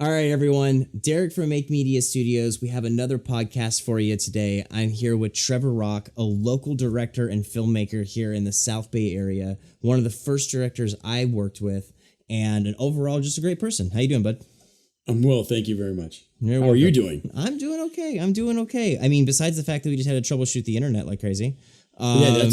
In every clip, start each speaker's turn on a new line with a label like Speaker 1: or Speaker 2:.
Speaker 1: All right, everyone. Derek from Make Media Studios. We have another podcast for you today. I'm here with Trevor Rock, a local director and filmmaker here in the South Bay area. One of the first directors I worked with, and an overall just a great person. How you doing, bud?
Speaker 2: I'm well, thank you very much.
Speaker 1: How
Speaker 2: are you doing?
Speaker 1: I'm doing okay. I mean, besides the fact that we just had to troubleshoot the internet like crazy.
Speaker 2: Yeah,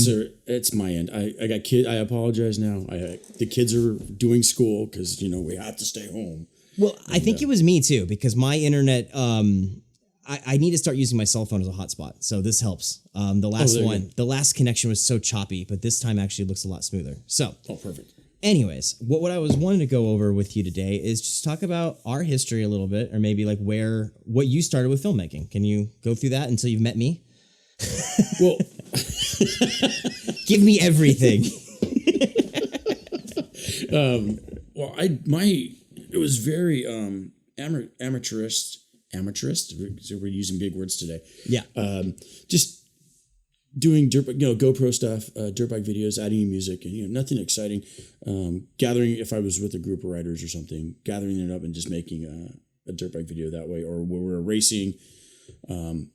Speaker 2: that's my end. I got kids. I apologize now. The kids are doing school because we have to stay home.
Speaker 1: Well, I think it was me too, because my internet, I need to start using my cell phone as a hotspot. So this helps. The last connection was so choppy, but this time actually looks a lot smoother. So,
Speaker 2: perfect.
Speaker 1: Anyways, what I was wanting to go over with you today is just talk about our history a little bit, or maybe like what you started with filmmaking. Can you go through that until you've met me?
Speaker 2: Well,
Speaker 1: give me everything.
Speaker 2: It was very amateurist. So we're using big words today.
Speaker 1: Yeah.
Speaker 2: Just doing GoPro stuff, dirt bike videos, adding in music, and nothing exciting. Gathering, if I was with a group of riders or something, gathering it up and just making a dirt bike video that way, or where we're racing. And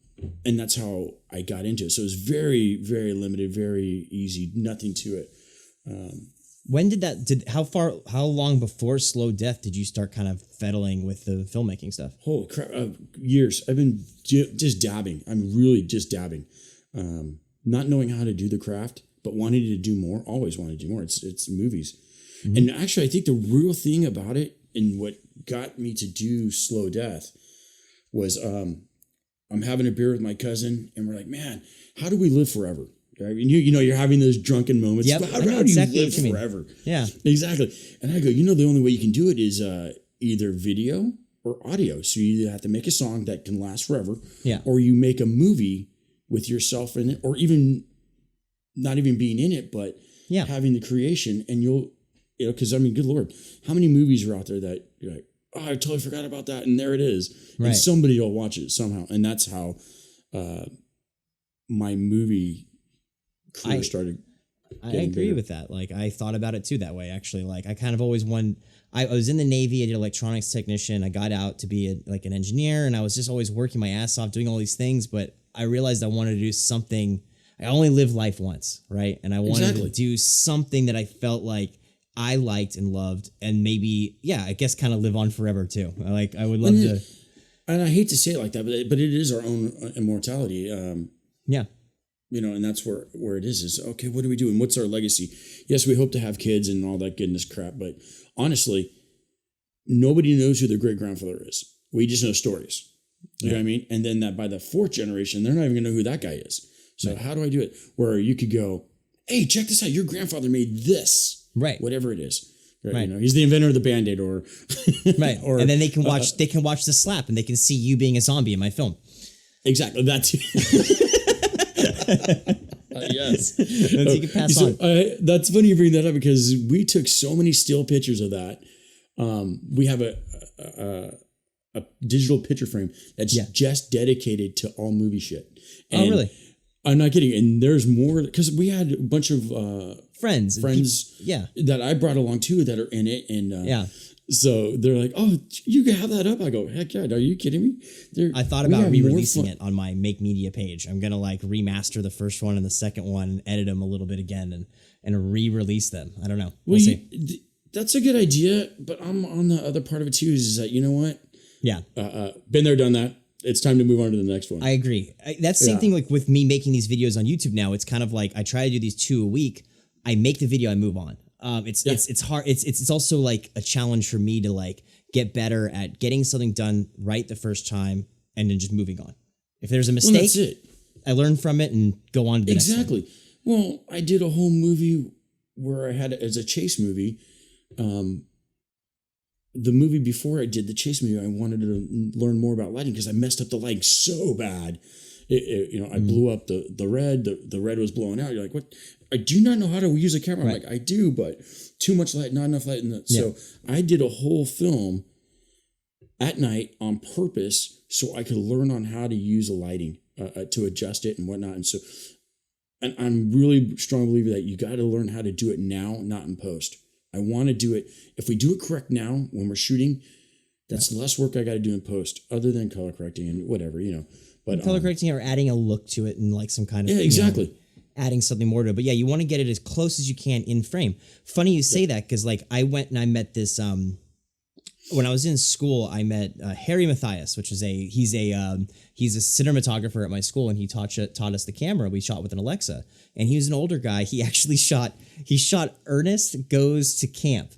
Speaker 2: that's how I got into it. So it was very, very limited, very easy, nothing to it.
Speaker 1: When how long before Slow Death did you start kind of fiddling with the filmmaking stuff?
Speaker 2: Holy crap, years. I've been just dabbing. I'm really just dabbing. Not knowing how to do the craft, but wanting to do more, always wanted to do more. It's movies. Mm-hmm. And actually, I think the real thing about it and what got me to do Slow Death was I'm having a beer with my cousin and we're like, man, how do we live forever? I mean, you're having those drunken moments.
Speaker 1: Yep,
Speaker 2: how do you live forever?
Speaker 1: Yeah,
Speaker 2: exactly. And I go, the only way you can do it is either video or audio. So you either have to make a song that can last forever, or you make a movie with yourself in it, or even not even being in it, but having the creation. And because good Lord, how many movies are out there that you're like, oh, I totally forgot about that, and there it is, right. And somebody will watch it somehow, and that's how my movie career started.
Speaker 1: I agree with that. Like, I thought about it too that way, actually. Like, I kind of always I was in the Navy. I did electronics technician. I got out to be an engineer, and I was just always working my ass off doing all these things. But I realized I wanted to do something. I only live life once, right? And I wanted to do something that I felt like I liked and loved, and maybe, I guess kind of live on forever too. I would love to.
Speaker 2: And I hate to say it like that, but it is our own immortality. And that's where it is okay, what do we do? And what's our legacy? Yes, we hope to have kids and all that goodness crap, but honestly, nobody knows who their great grandfather is. We just know stories. You know what I mean? And then that by the fourth generation, they're not even gonna know who that guy is. So how do I do it? Where you could go, hey, check this out. Your grandfather made this. Right. Whatever it is. Right. He's the inventor of the Band-Aid or
Speaker 1: right. Or, and then they can watch the slap and they can see you being a zombie in my film.
Speaker 2: Exactly. That's yes.
Speaker 1: And so you can pass on.
Speaker 2: That's funny you bring that up because we took so many still pictures of that. We have a digital picture frame that's just dedicated to all movie shit. And
Speaker 1: really?
Speaker 2: I'm not kidding. And there's more because we had a bunch of friends that I brought along too that are in it. And so they're like, oh, you can have that up. I go, heck yeah, are you kidding me?
Speaker 1: I thought about re-releasing it on my Make Media page. I'm going to remaster the first one and the second one and edit them a little bit again and re-release them. I don't know. We'll see.
Speaker 2: That's a good idea, but I'm on the other part of it too is that, you know what?
Speaker 1: Yeah.
Speaker 2: Been there, done that. It's time to move on to the next one.
Speaker 1: I agree. That's the same thing with me making these videos on YouTube now. It's kind of like I try to do these 2 a week. I make the video, I move on. It's hard. It's also a challenge for me to get better at getting something done right the first time and then just moving on. If there's a mistake,
Speaker 2: that's it.
Speaker 1: I learn from it and go on to the next one.
Speaker 2: Exactly. Well, I did a whole movie where I had as a chase movie. The movie before I did the chase movie, I wanted to learn more about lighting because I messed up the lighting so bad. I blew up the red. The red was blowing out. You're like, what? I do not know how to use a camera. I'm like, I do, but too much light, not enough light. So I did a whole film at night on purpose so I could learn on how to use a lighting to adjust it and whatnot. And so, and I'm really strong believer that you got to learn how to do it now, not in post. I want to do it. If we do it correct now when we're shooting, That's less work I got to do in post, other than color correcting and whatever, But
Speaker 1: color correcting or adding a look to it and like some kind of
Speaker 2: exactly.
Speaker 1: Adding something more to it. But yeah, you want to get it as close as you can in frame. Funny you say that, because like I went and I met this when I was in school, I met Harry Matthias, which is he's a cinematographer at my school, and he taught us the camera. We shot with an Alexa, and he was an older guy. He actually shot Ernest Goes to Camp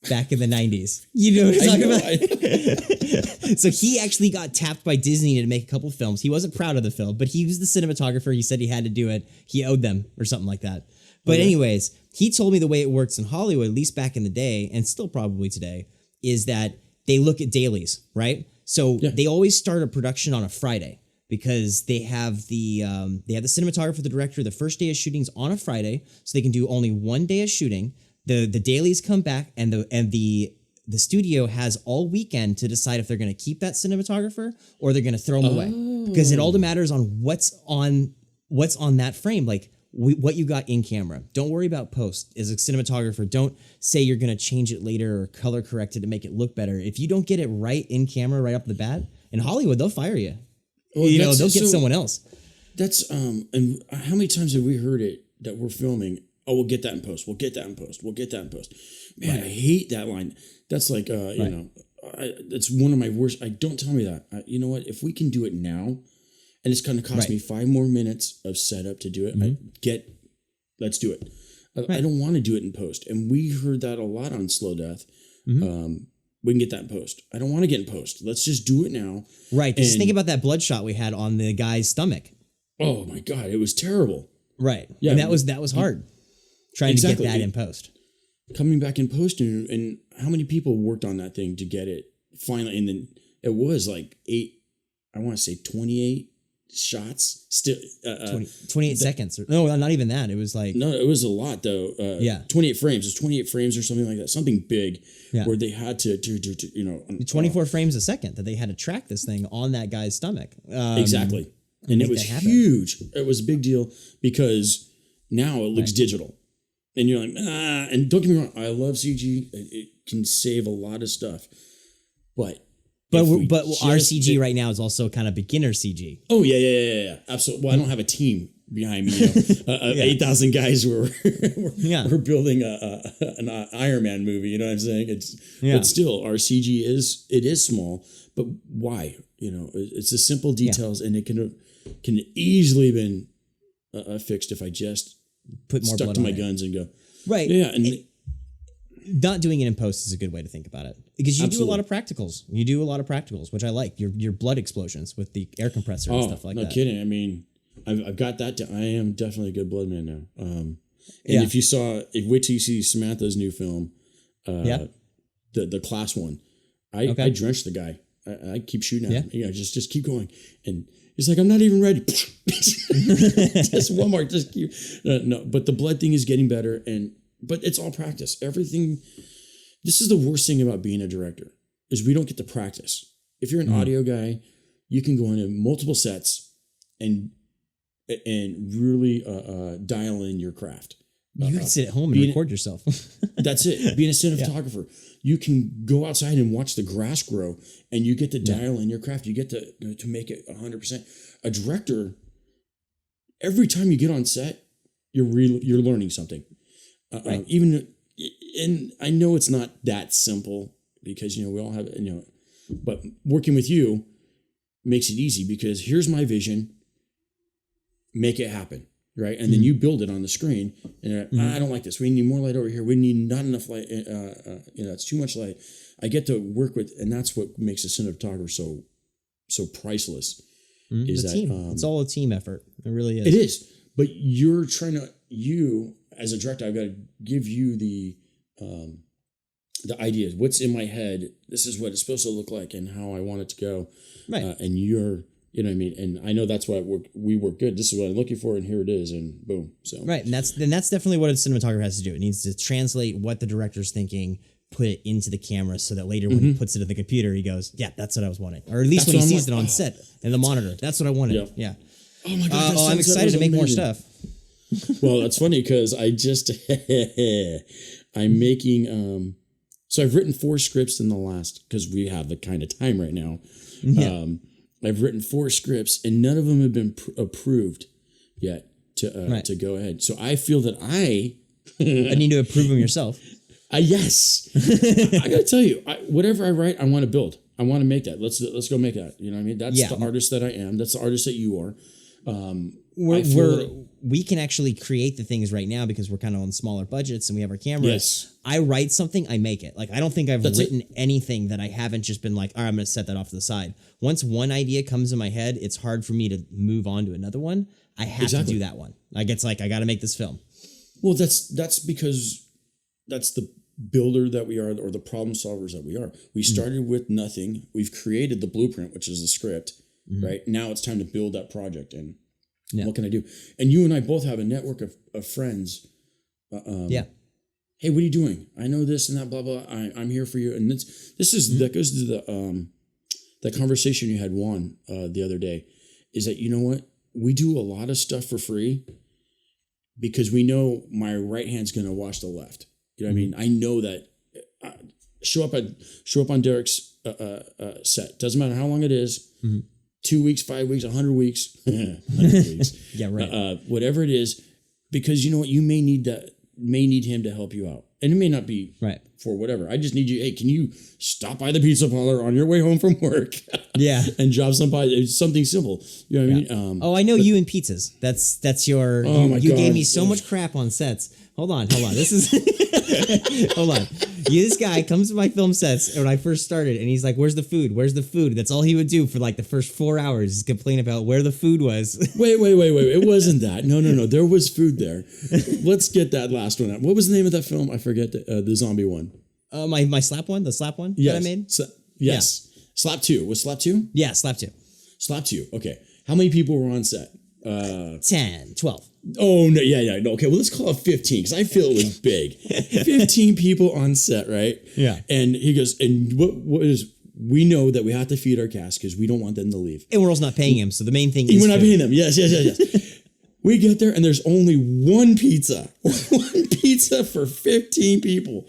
Speaker 1: back in the 90s. You know what I'm talking about? So he actually got tapped by Disney to make a couple films. He wasn't proud of the film, but he was the cinematographer. He said he had to do it. He owed them or something like that. But anyways, he told me the way it works in Hollywood, at least back in the day, and still probably today, is that they look at dailies, right? So they always start a production on a Friday, because they have the cinematographer, the director, the first day of shooting's on a Friday, so they can do only one day of shooting. The dailies come back, and the studio has all weekend to decide if they're going to keep that cinematographer or they're going to throw him away, because it all matters on what's on that frame, like what you got in camera. Don't worry about post. As a cinematographer, don't say you're going to change it later or color correct it to make it look better. If you don't get it right in camera right off the bat, in Hollywood they'll fire you. They'll get someone else. That's
Speaker 2: and how many times have we heard it that we're filming? Oh, we'll get that in post. We'll get that in post. We'll get that in post. Man, I hate that line. That's like, that's one of my worst. Don't tell me that. You know what? If we can do it now, and it's going to cost me 5 more minutes of setup to do it, let's do it. I don't want to do it in post. And we heard that a lot on Slow Death. We can get that in post. I don't want to get in post. Let's just do it now.
Speaker 1: Right. Just think about that blood shot we had on the guy's stomach.
Speaker 2: Oh my God, it was terrible.
Speaker 1: Right. Yeah. And that was hard. Trying to get that in post.
Speaker 2: Coming back in post, and how many people worked on that thing to get it finally? And then it was like 28 shots. Still,
Speaker 1: 28 seconds. No, not even that. It was like...
Speaker 2: No, it was a lot, though. 28 frames. It's 28 frames or something like that. Something big where they had to
Speaker 1: 24 frames a second that they had to track this thing on that guy's stomach.
Speaker 2: Exactly. And it was huge. It was a big deal because now it looks digital. And you're like, and don't get me wrong, I love CG. It can save a lot of stuff. But
Speaker 1: our CG right now is also kind of beginner CG.
Speaker 2: Oh, yeah. Absolutely. Well, I don't have a team behind me. 8,000 guys who we're building an Iron Man movie. You know what I'm saying? But still, our CG is small. But why? It's the simple details, and it can easily been fixed if I just
Speaker 1: put more
Speaker 2: stuck
Speaker 1: blood
Speaker 2: to my
Speaker 1: on
Speaker 2: guns and go.
Speaker 1: Right.
Speaker 2: Yeah. And
Speaker 1: not doing it in post is a good way to think about it, because you do a lot of practicals. You do a lot of practicals, which I like. Your blood explosions with the air compressor and stuff like that.
Speaker 2: No kidding. I mean, I've got that. I am definitely a good blood man now. And if wait till you see Samantha's new film, the class one, I drenched the guy. I keep shooting at him. Just keep going. And he's like, I'm not even ready. Just one more. Just keep. No, but the blood thing is getting better, but it's all practice. Everything. This is the worst thing about being a director, is we don't get to practice. If you're an audio guy, you can go into multiple sets and really dial in your craft.
Speaker 1: You can sit at home and record yourself.
Speaker 2: That's it. Being a cinematographer, you can go outside and watch the grass grow, and you get to dial in your craft. You get to make it 100%. A director, every time you get on set, you're learning something. And I know it's not that simple, because we all have but working with you makes it easy, because here's my vision, make it happen. Right. And then you build it on the screen, and I don't like this. We need more light over here. We need not enough light. It's too much light. I get to work with, and that's what makes a cinematographer so priceless. Is that
Speaker 1: team. It's all a team effort. It really is.
Speaker 2: It is. But you as a director, I've got to give you the ideas. What's in my head? This is what it's supposed to look like, and how I want it to go. Right. And you're. You know what I mean? And I know that's why we work good. This is what I'm looking for, and here it is, and boom. So
Speaker 1: right, and that's definitely what a cinematographer has to do. It needs to translate what the director's thinking, put it into the camera, so that later when he puts it in the computer, he goes, "Yeah, that's what I was wanting," or at least when he sees it on set in the monitor, that's what I wanted. Yeah.
Speaker 2: Oh my God!
Speaker 1: I'm excited to make more stuff.
Speaker 2: Well, that's funny, because I just I'm making So I've written 4 scripts in the last, because we have the kind of time right now.
Speaker 1: Yeah.
Speaker 2: I've written 4 scripts and none of them have been approved yet to go ahead. So I feel that I
Speaker 1: need to approve them yourself.
Speaker 2: Yes. I got to tell you, whatever I write, I want to build. I want to make that. Let's go make that. You know what I mean? That's the artist that I am. That's the artist that you are.
Speaker 1: We can actually create the things right now because we're kind of on smaller budgets and we have our cameras.
Speaker 2: Yes.
Speaker 1: I write something, I make it. Like, I don't think I've written anything that I haven't just been like, all right, I'm going to set that off to the side. Once one idea comes in my head, it's hard for me to move on to another one. I have to do that one. Like, it's like, I got to make this film.
Speaker 2: Well, that's because that's the builder that we are, or the problem solvers that we are. We started with nothing. We've created the blueprint, which is the script, right? Now it's time to build that project. And what can I do? And you and I both have a network of friends. Hey, what are you doing? I know this and that, blah, blah. I'm here for you. And that goes to the conversation you had, Juan, the other day, is that, you know what? We do a lot of stuff for free because we know my right hand's going to wash the left. You know what I mean? I know that. Show up on Derek's set. Doesn't matter how long it is. 2 weeks, 5 weeks, 100 weeks. 100 weeks.
Speaker 1: Yeah, right.
Speaker 2: Whatever it is, because you know what? You may need him to help you out. And it may not be for whatever. I just need you. Hey, can you stop by the pizza parlor on your way home from work? And drop something simple. You know what I mean?
Speaker 1: I know you and pizzas. That's your.
Speaker 2: Oh my God.
Speaker 1: You gave me so much crap on sets. Hold on. This is. Hold on. This guy comes to my film sets when I first started, and he's like, "Where's the food? Where's the food?" That's all he would do for like the first 4 hours is complain about where the food was.
Speaker 2: Wait. It wasn't that. No. There was food there. Let's get that last one out. What was the name of that film? I forget the zombie one.
Speaker 1: My slap one, the slap one that I made.
Speaker 2: Yes. Slap 2. Was Slap 2?
Speaker 1: Yeah, slap 2.
Speaker 2: Slap 2. Okay. How many people were on set?
Speaker 1: 10, 12.
Speaker 2: Oh, no. Yeah. No. Okay. Well, let's call it 15 because I feel it was big. 15 people on set, right?
Speaker 1: Yeah.
Speaker 2: And he goes, and what is, we know that we have to feed our cast because we don't want them to leave.
Speaker 1: And we're also not paying him. So the main thing is
Speaker 2: we're not paying them. Yes. We get there and there's only one pizza. One pizza for 15 people.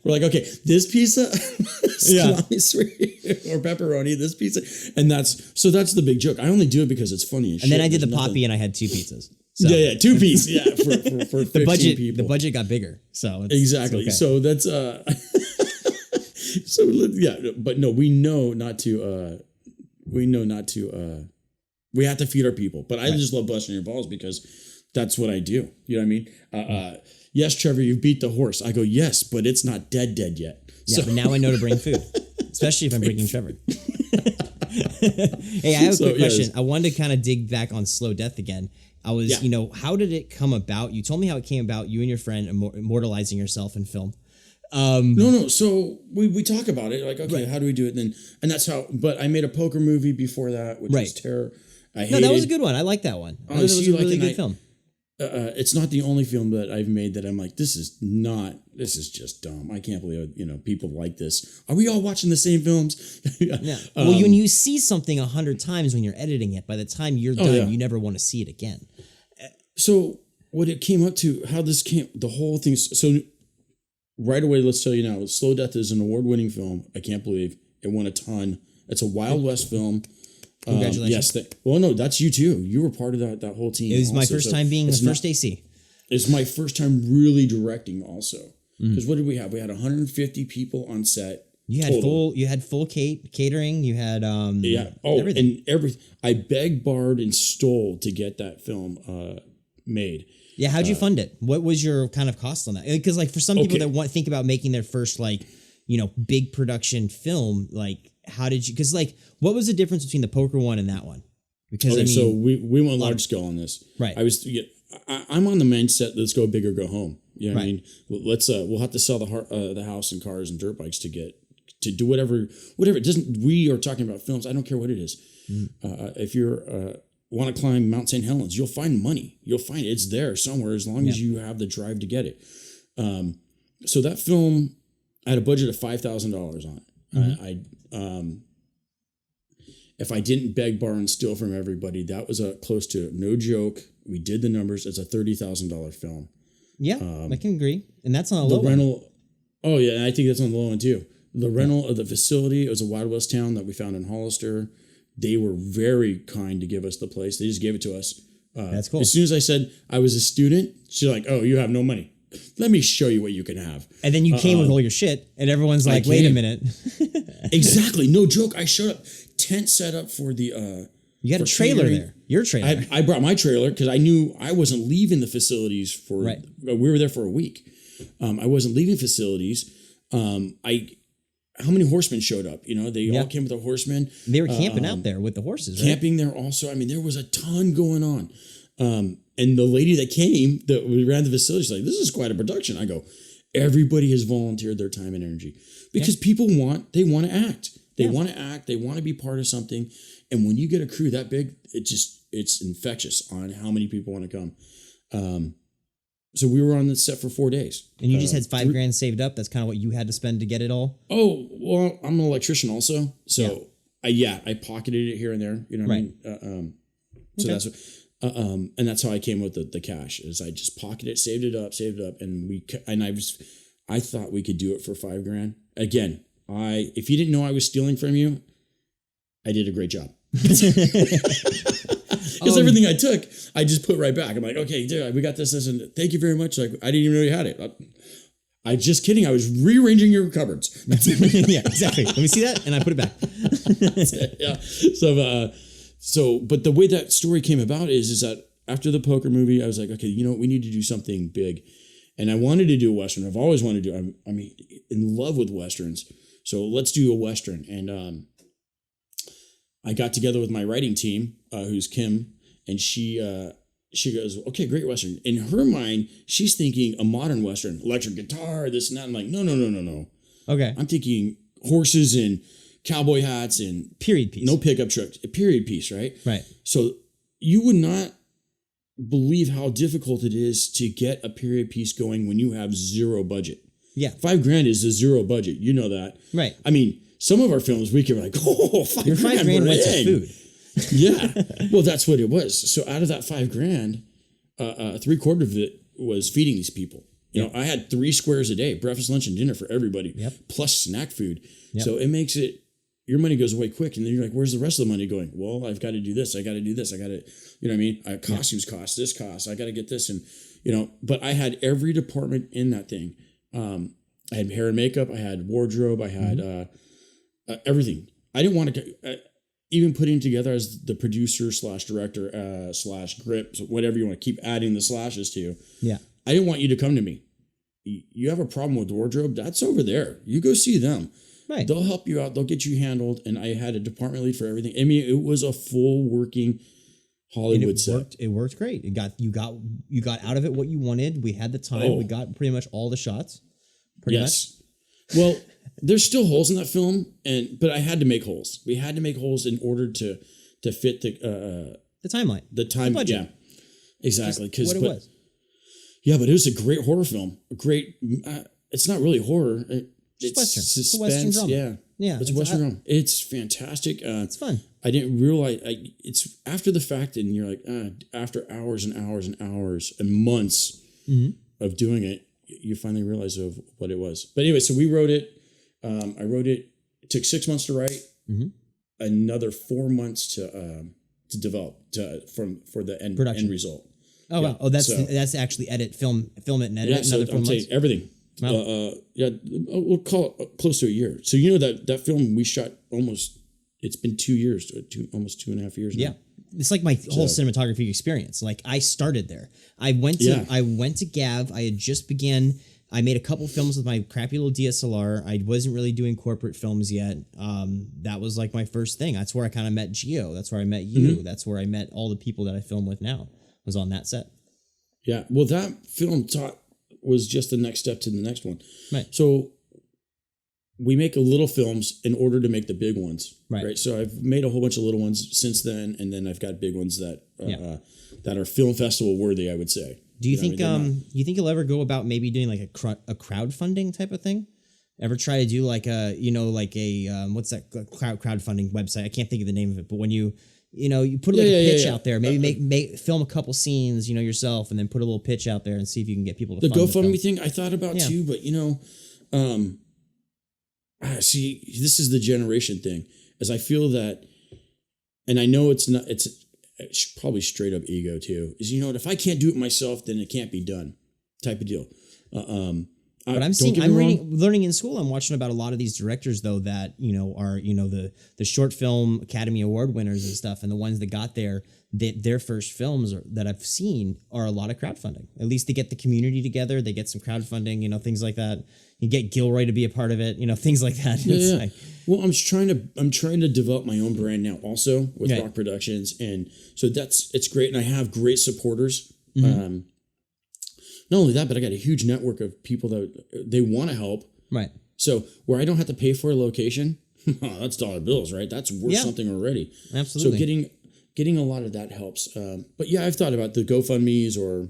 Speaker 2: We're like, okay, this pizza, salami sweet or pepperoni, this pizza. And that's the big joke. I only do it because it's funny.
Speaker 1: And then I did the poppy and I had 2 pizzas. So.
Speaker 2: Yeah, 2 pieces. Yeah, for 15
Speaker 1: the budget,
Speaker 2: people.
Speaker 1: The budget got bigger. So
Speaker 2: exactly.
Speaker 1: It's okay.
Speaker 2: So that's but no, we know not to we have to feed our people. But I just love busting your balls because that's what I do. You know what I mean? Yes, Trevor, you beat the horse. I go, yes, but it's not dead yet.
Speaker 1: Yeah, but now I know to bring food, especially if I'm bringing Trevor. Hey, I have a quick question. I wanted to kind of dig back on Slow Death again. I was, how did it come about? You told me how it came about, you and your friend immortalizing yourself in film.
Speaker 2: No. So we talk about it. Like, okay, how do we do it? And that's how, but I made a poker movie before that, which was Terror.
Speaker 1: No, that was a good one. I like that one. I thought it was a really good film.
Speaker 2: It's not the only film that I've made that I'm like, this is just dumb. I can't believe, people like this. Are we all watching the same films?
Speaker 1: Yeah. Well, when you see something 100 times when you're editing it, by the time you're done, you never want to see it again.
Speaker 2: So what it came up to, how this came, the whole thing. So right away, let's tell you now, Slow Death is an award-winning film. I can't believe it won a ton. It's a Wild West film.
Speaker 1: Congratulations.
Speaker 2: Yes. Well, no, that's you too. You were part of that whole team.
Speaker 1: It was my first time being the first AC.
Speaker 2: It's my first time really directing also. Because what did we have? We had 150 people on set.
Speaker 1: You had full catering. You had
Speaker 2: everything. I begged, borrowed, and stole to get that film made.
Speaker 1: Yeah, how'd you fund it? What was your kind of cost on that? Because like for some people that think about making their first big production film, like how did you? Because like what was the difference between the poker one and that one? Because
Speaker 2: so we went large scale on this.
Speaker 1: Right.
Speaker 2: I'm on the main set. Let's go big or go home. You know what I mean? We'll have to sell the house and cars and dirt bikes to do whatever it doesn't. We are talking about films. I don't care what it is. If you're want to climb Mount St. Helens, you'll find money. You'll find it's there somewhere as long as you have the drive to get it. So that film, I had a budget of $5,000 on it. If I didn't beg, borrow, and steal from everybody, that was close to no joke. We did the numbers. It's a $30,000 film.
Speaker 1: Yeah, I can agree, and that's on a low rental.
Speaker 2: Oh yeah, and I think that's on the low end too. The rental of the facility, it was a Wild West town that we found in Hollister. They were very kind to give us the place. They just gave it to us.
Speaker 1: That's cool.
Speaker 2: As soon as I said I was a student, she's like, "Oh, you have no money. Let me show you what you can have."
Speaker 1: And then you came with all your shit, and everyone's like, "Wait a minute."
Speaker 2: Exactly, no joke. I showed up, tent set up for the.
Speaker 1: You had a trailer there. Your trailer.
Speaker 2: I brought my trailer because I knew I wasn't leaving the facilities for.
Speaker 1: Right.
Speaker 2: We were there for a week. I wasn't leaving facilities. How many horsemen showed up? You know, they all came with their horsemen.
Speaker 1: They were camping out there with the horses, right?
Speaker 2: Camping there also. I mean, there was a ton going on. And the lady that came, that we ran the facility, she's like, "This is quite a production." I go, "Everybody has volunteered their time and energy because people they want to act. They want to act. They want to be part of something. And when you get a crew that big, it's infectious on how many people want to come. So we were on the set for 4 days.
Speaker 1: And you just had $5,000 saved up. That's kind of what you had to spend to get it all.
Speaker 2: Oh, well, I'm an electrician also. So I pocketed it here and there. You know what I mean? So that's what, and that's how I came with the cash is I just pocketed it, saved it up. And I thought we could do it for $5,000. Again, if you didn't know I was stealing from you, I did a great job. Because everything I took, I just put right back. I'm like, "Okay, dude, we got this, and thank you very much." Like, I didn't even know you had it. I just kidding. I was rearranging your cupboards.
Speaker 1: Yeah, exactly. Let me see that, and I put it back.
Speaker 2: Yeah. But the way that story came about is that after the poker movie, I was like, "Okay, you know what? We need to do something big," and I wanted to do a Western. I've always wanted to do. I'm in love with Westerns, so let's do a Western. And I got together with my writing team, who's Kim, and she goes, "Okay, great Western." In her mind, she's thinking a modern Western, electric guitar, this and that. I'm like, no.
Speaker 1: Okay.
Speaker 2: I'm thinking horses and cowboy hats and
Speaker 1: period piece.
Speaker 2: No pickup trucks, a period piece, right?
Speaker 1: Right.
Speaker 2: So you would not believe how difficult it is to get a period piece going when you have zero budget.
Speaker 1: Yeah.
Speaker 2: $5,000 is a zero budget. You know that.
Speaker 1: Right.
Speaker 2: I mean, some of our films, we can be like, "Oh, $5,000.
Speaker 1: Your $5,000 went to food."
Speaker 2: Yeah. Well, that's what it was. So out of that $5,000, 3/4 of it was feeding these people. You know, I had 3 squares a day, breakfast, lunch, and dinner for everybody, plus snack food. Yep. So it makes it, your money goes away quick. And then you're like, "Where's the rest of the money going?" Well, I've got to do this. I got to do this. I got to, you know what I mean? Costumes cost, this cost. I got to get this. And, you know, but I had every department in that thing. I had hair and makeup. I had wardrobe. I had everything. I didn't want to, even putting together as the producer / director / grip, whatever you want to keep adding the slashes to.
Speaker 1: Yeah.
Speaker 2: I didn't want you to come to me. You have a problem with wardrobe? That's over there. You go see them.
Speaker 1: Right.
Speaker 2: They'll help you out. They'll get you handled. And I had a department lead for everything. I mean, it was a full working Hollywood set.
Speaker 1: It worked great. You got out of it what you wanted. We had the time. We got pretty much all the shots. Pretty much.
Speaker 2: Well, there's still holes in that film, but I had to make holes. We had to make holes in order to fit the
Speaker 1: timeline.
Speaker 2: The time,
Speaker 1: budget.
Speaker 2: yeah, exactly. Because
Speaker 1: what it was.
Speaker 2: Yeah, but it was a great horror film. A great. It's not really horror. It's
Speaker 1: Western.
Speaker 2: Suspense.
Speaker 1: It's a Western drama.
Speaker 2: Yeah. It's a Western drama. It's fantastic.
Speaker 1: It's fun.
Speaker 2: I didn't realize. It's after the fact, and you're like, after hours and hours and hours and months of doing it, you finally realize of what it was. But anyway, so we wrote it. I wrote it. It took 6 months to write. Another 4 months to develop for the end result.
Speaker 1: Oh wow! Oh, that's actually film it and edit it.
Speaker 2: So
Speaker 1: Another 4 months.
Speaker 2: Saying everything. Wow. We'll call it close to a year. So you know that film we shot almost. It's been 2 years, almost 2.5 years now.
Speaker 1: Yeah. It's like my whole cinematography experience. Like I started there. I went to Gav. I had just began. I made a couple films with my crappy little DSLR. I wasn't really doing corporate films yet. That was like my first thing. That's where I kind of met Gio. That's where I met you. That's where I met all the people that I film with now. Was on that set.
Speaker 2: Yeah. Well, that film was just the next step to the next one.
Speaker 1: Right.
Speaker 2: So we make little films in order to make the big ones.
Speaker 1: Right.
Speaker 2: So I've made a whole bunch of little ones since then, and then I've got big ones that that are film festival worthy, I would say.
Speaker 1: Do you think you think you'll ever go about maybe doing like a crowdfunding type of thing? Ever try to do like a what's that crowdfunding website? I can't think of the name of it, but when you put a pitch out there, maybe film a couple scenes, yourself, and then put a little pitch out there and see if you can get people to
Speaker 2: fund the GoFundMe thing I thought about too, but See, this is the generation thing, as I feel that, and I know it's probably straight up ego too, is, you know what, if I can't do it myself, then it can't be done type of deal.
Speaker 1: But I'm learning in school. I'm watching about a lot of these directors though that, you know, are, you know, the short film Academy Award winners and stuff. And the ones that got there, their first films that I've seen are a lot of crowdfunding. At least they get the community together. They get some crowdfunding, you know, things like that. You get Gilroy to be a part of it, you know, things like that.
Speaker 2: Yeah. Like, well, I'm trying to develop my own brand now also with Rock Productions. And so it's great. And I have great supporters. Mm-hmm. Not only that, but I got a huge network of people that they want to help. Right. So where I don't have to pay for a location, that's dollar bills, right? That's worth something already.
Speaker 1: Absolutely.
Speaker 2: So getting a lot of that helps. But yeah, I've thought about the GoFundMe's, or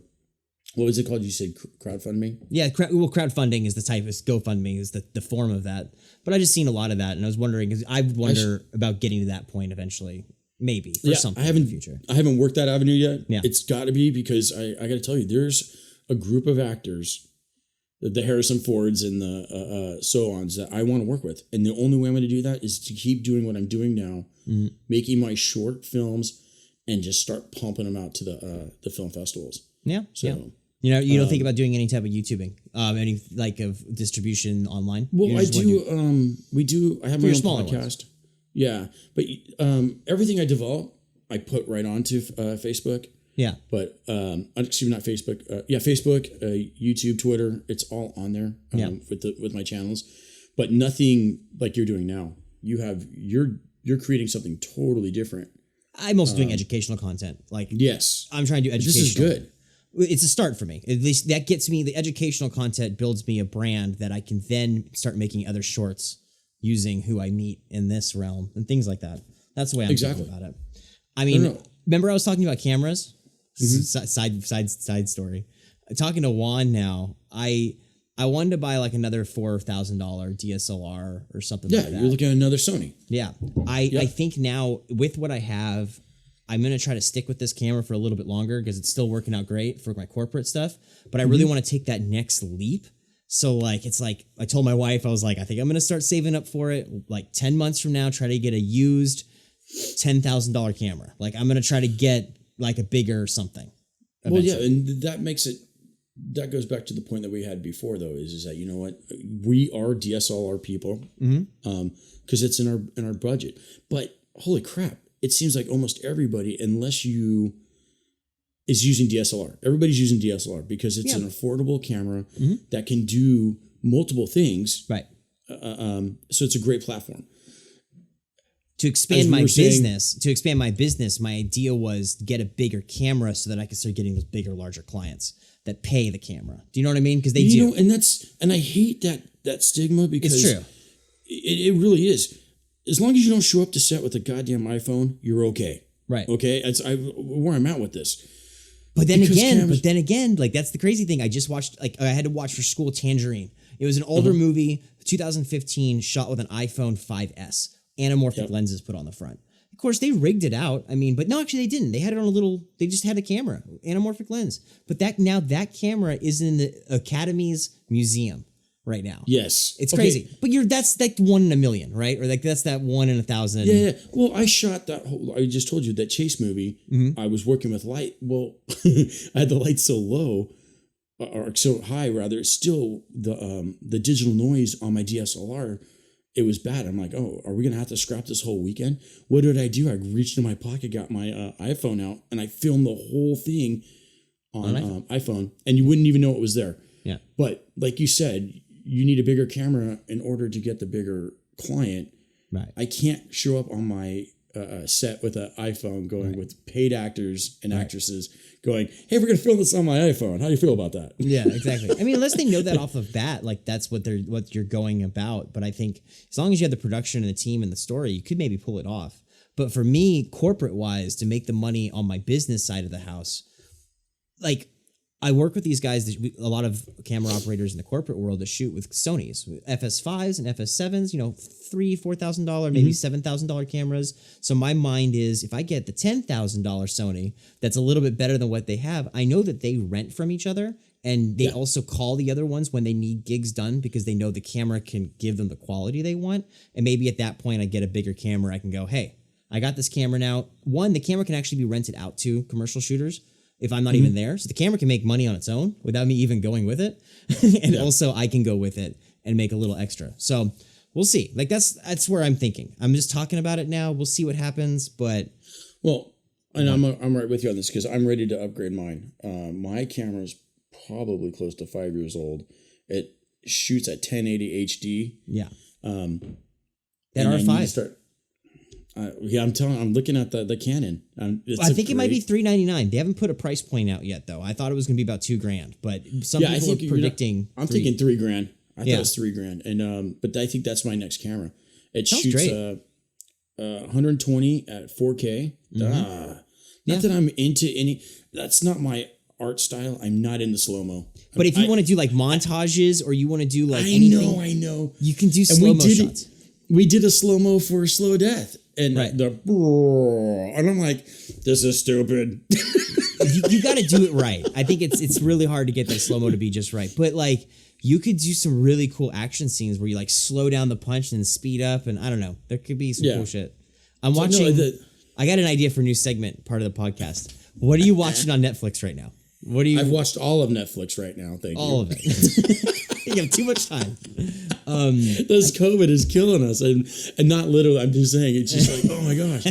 Speaker 2: what was it called? You said crowdfunding?
Speaker 1: Yeah. Crowdfunding is the type of GoFundMe is the form of that. But I just seen a lot of that, and I was wondering, because I wonder about getting to that point eventually. Maybe for something in the future.
Speaker 2: I haven't worked that avenue yet. Yeah. It's got to be, because I got to tell you, there's a group of actors, the Harrison Fords and the so-ons, that I want to work with. And the only way I'm going to do that is to keep doing what I'm doing now, making my short films, and just start pumping them out to the film festivals.
Speaker 1: Yeah. So, you know, you don't think about doing any type of YouTubing, any like of distribution online?
Speaker 2: Well, I do. I have my own podcast. Ones. Yeah. But everything I develop, I put right onto Facebook. Yeah. But, excuse me, not Facebook. Facebook, YouTube, Twitter, it's all on there with my channels, but nothing like you're doing now. You're creating something totally different.
Speaker 1: I'm also doing educational content. Like,
Speaker 2: yes,
Speaker 1: I'm trying to do educational.
Speaker 2: This is good.
Speaker 1: It's a start for me. At least that gets me, the educational content builds me a brand that I can then start making other shorts using who I meet in this realm and things like that. That's the way I'm thinking about it. I mean, remember I was talking about cameras? Mm-hmm. Side story. Talking to Juan now, I wanted to buy like another $4,000 DSLR or something like that.
Speaker 2: Yeah, you're looking at another Sony.
Speaker 1: Yeah. I think now with what I have, I'm going to try to stick with this camera for a little bit longer because it's still working out great for my corporate stuff. But I really want to take that next leap. So like, it's like, I told my wife, I was like, I think I'm going to start saving up for it. Like 10 months from now, try to get a used $10,000 camera. Like I'm going to try to get like a bigger something. Eventually.
Speaker 2: Well, yeah. And that makes it, that goes back to the point that we had before though, is that, you know what, we are DSLR people, because it's in our budget, but holy crap. It seems like almost everybody, unless you is using DSLR. Everybody's using DSLR because it's an affordable camera that can do multiple things. Right. So it's a great platform.
Speaker 1: To expand my business, my idea was to get a bigger camera so that I could start getting those bigger, larger clients that pay the camera. Do you know what I mean? Because they do.
Speaker 2: Know, and I hate that stigma because
Speaker 1: it's true.
Speaker 2: It really is. As long as you don't show up to set with a goddamn iPhone, you're okay. Right. Okay. That's where I'm at with this.
Speaker 1: But then again, like that's the crazy thing. I just watched, like I had to watch for school Tangerine. It was an older movie, 2015, shot with an iPhone 5S, anamorphic lenses put on the front. Of course, they rigged it out. I mean, but no, actually they didn't. They had it on they just had a camera, anamorphic lens. But that camera is in the Academy's museum right now.
Speaker 2: Yes.
Speaker 1: It's crazy. But that's like 1 in a million, right? Or like that's that 1 in 1,000.
Speaker 2: Yeah. Well, I shot that I just told you that chase movie. I was working with light. Well, I had the light so low or so high rather. It's still the digital noise on my DSLR. It was bad. I'm like, oh, are we going to have to scrap this whole weekend? What did I do? I reached in my pocket, got my iPhone out, and I filmed the whole thing on iPhone, and you wouldn't even know it was there. Yeah. But like you said, you need a bigger camera in order to get the bigger client. Right. I can't show up on my set with an iPhone going with paid actors and actresses going, hey, we're going to film this on my iPhone. How do you feel about that?
Speaker 1: Yeah, exactly. I mean, unless they know that off the bat, like that's what you're going about. But I think as long as you have the production and the team and the story, you could maybe pull it off. But for me, corporate wise, to make the money on my business side of the house, like I work with these guys, a lot of camera operators in the corporate world that shoot with Sonys, FS5s and FS7s, $3,000, $4,000, maybe $7,000 cameras. So my mind is if I get the $10,000 Sony, that's a little bit better than what they have. I know that they rent from each other And they also call the other ones when they need gigs done because they know the camera can give them the quality they want. And maybe at that point I get a bigger camera. I can go, hey, I got this camera now. One, the camera can actually be rented out to commercial shooters if I'm not even there. So the camera can make money on its own without me even going with it. And also I can go with it and make a little extra. So we'll see. Like that's where I'm thinking. I'm just talking about it now. We'll see what happens. But
Speaker 2: and I'm right with you on this because I'm ready to upgrade mine. My camera's probably close to 5 years old. It shoots at 1080 HD.
Speaker 1: Yeah. That R5.
Speaker 2: I'm looking at the Canon.
Speaker 1: I think it might be $399. They haven't put a price point out yet, though. I thought it was going to be about $2,000, but some people are predicting.
Speaker 2: I'm thinking $3,000. I thought it was $3,000, and but I think that's my next camera. It shoots 120 at 4K. Not that I'm into any. That's not my art style. I'm not into slow mo.
Speaker 1: But if you want to do like montages or you want to do like anything,
Speaker 2: I know,
Speaker 1: you can do slow mo shots.
Speaker 2: We did a slow mo for Slow Death, and and I'm like, this is stupid.
Speaker 1: you got to do it right. I think it's really hard to get that slow mo to be just right. But like, you could do some really cool action scenes where you like slow down the punch and then speed up, and I don't know, there could be some cool shit. I'm watching. I got an idea for a new segment, part of the podcast. What are you watching on Netflix right now? What do you?
Speaker 2: I've watched all of Netflix right now. Thank you.
Speaker 1: All of it. You have too much time.
Speaker 2: This COVID is killing us, and not literally. I'm just saying, it's just like, oh my gosh,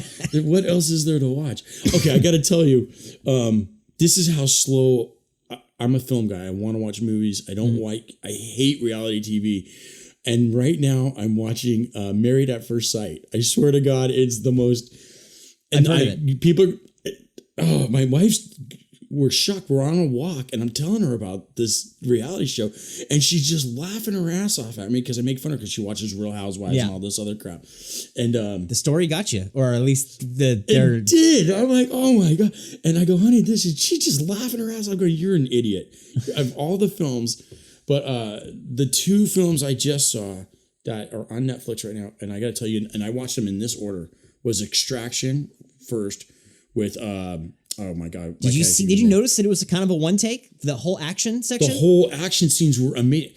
Speaker 2: what else is there to watch? Okay, I got to tell you, this is how slow. I'm a film guy. I want to watch movies. I don't like. I hate reality TV. And right now, I'm watching Married at First Sight. I swear to God, it's the most. And
Speaker 1: I've heard of it.
Speaker 2: People. Oh, my wife's. We're shocked. We're on a walk, and I'm telling her about this reality show, and she's just laughing her ass off at me because I make fun of her because she watches Real Housewives and all this other crap. And
Speaker 1: the story got you, or at least
Speaker 2: it did. I'm like, oh my God! And I go, honey, she's just laughing her ass off. I go, you're an idiot. Of all the films, but the two films I just saw that are on Netflix right now, and I got to tell you, and I watched them in this order, was Extraction first with. Oh my God!
Speaker 1: Did you notice that it was kind of a one take? The whole action section.
Speaker 2: The whole action scenes were amazing.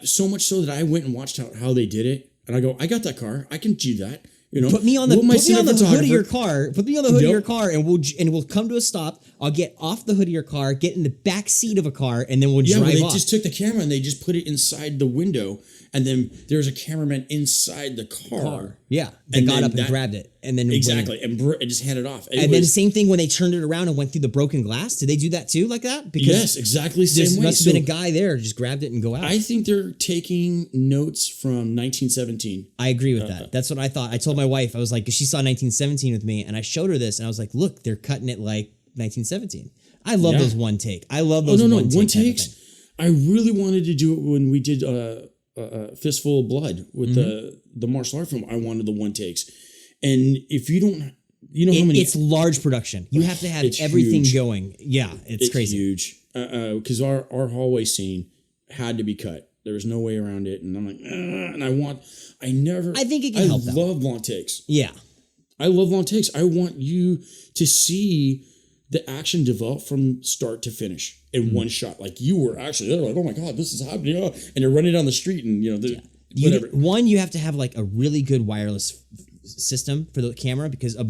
Speaker 2: So much so that I went and watched how they did it, and I go, I got that car. I can do that. You know,
Speaker 1: put me on the hood of your car. Put me on the hood of your car, and we'll come to a stop. I'll get off the hood of your car, get in the back seat of a car, and then we'll drive off.
Speaker 2: They just took the camera and they just put it inside the window, and then there's a cameraman inside the car.
Speaker 1: Yeah, they got up and grabbed it, and then
Speaker 2: and just handed it off.
Speaker 1: And then same thing when they turned it around and went through the broken glass. Did they do that too, like that?
Speaker 2: Because yes, exactly. Same way.
Speaker 1: Must have been a guy there who just grabbed it and go out.
Speaker 2: I think they're taking notes from 1917.
Speaker 1: I agree with that. That's what I thought. I told my wife, I was like, 'cause she saw 1917 with me, and I showed her this, and I was like, look, they're cutting it like 1917. I love those one take. I love those one takes.
Speaker 2: I really wanted to do it when we did Fistful of Blood with the martial art film. I wanted the one takes, and if you don't, you know how many.
Speaker 1: It's large production. You have to have everything going. Yeah, it's crazy.
Speaker 2: Huge. Because our hallway scene had to be cut. There was no way around it, and I'm like, and I think it can help. I love long takes.
Speaker 1: Yeah,
Speaker 2: I love long takes. I want you to see the action develop from start to finish in one shot. Like you were actually there, like, oh my God, this is happening. And you're running down the street and, whatever.
Speaker 1: You have to have like a really good wireless system for the camera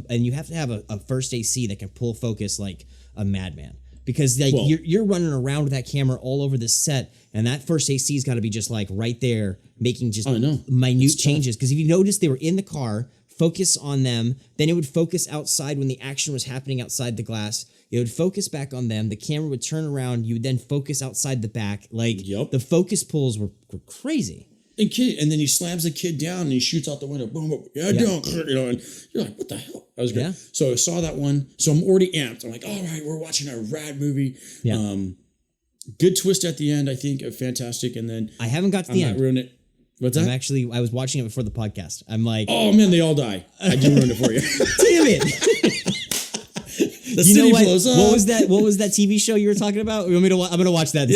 Speaker 1: and you have to have a first AC that can pull focus like a madman. Because you're running around with that camera all over the set, and that first AC's got to be just like right there, making just minute changes. Because if you notice, they were in the car, focus on them, then it would focus outside when the action was happening outside the glass. It would focus back on them. The camera would turn around. You would then focus outside the back. The focus pulls were crazy.
Speaker 2: And then he slams the kid down and he shoots out the window. Boom, boom. And you're like, what the hell? That was great. Yeah. So I saw that one. So I'm already amped. I'm like, all right, we're watching a rad movie. Yeah. Good twist at the end, I think. Fantastic. And then
Speaker 1: I haven't got to the end.
Speaker 2: Ruin it. What's that?
Speaker 1: I was watching it before the podcast. I'm like,
Speaker 2: oh man, they all die. I do ruin it for you.
Speaker 1: Damn it.
Speaker 2: The city blows up.
Speaker 1: What was that TV show you were talking about? I'm gonna watch that.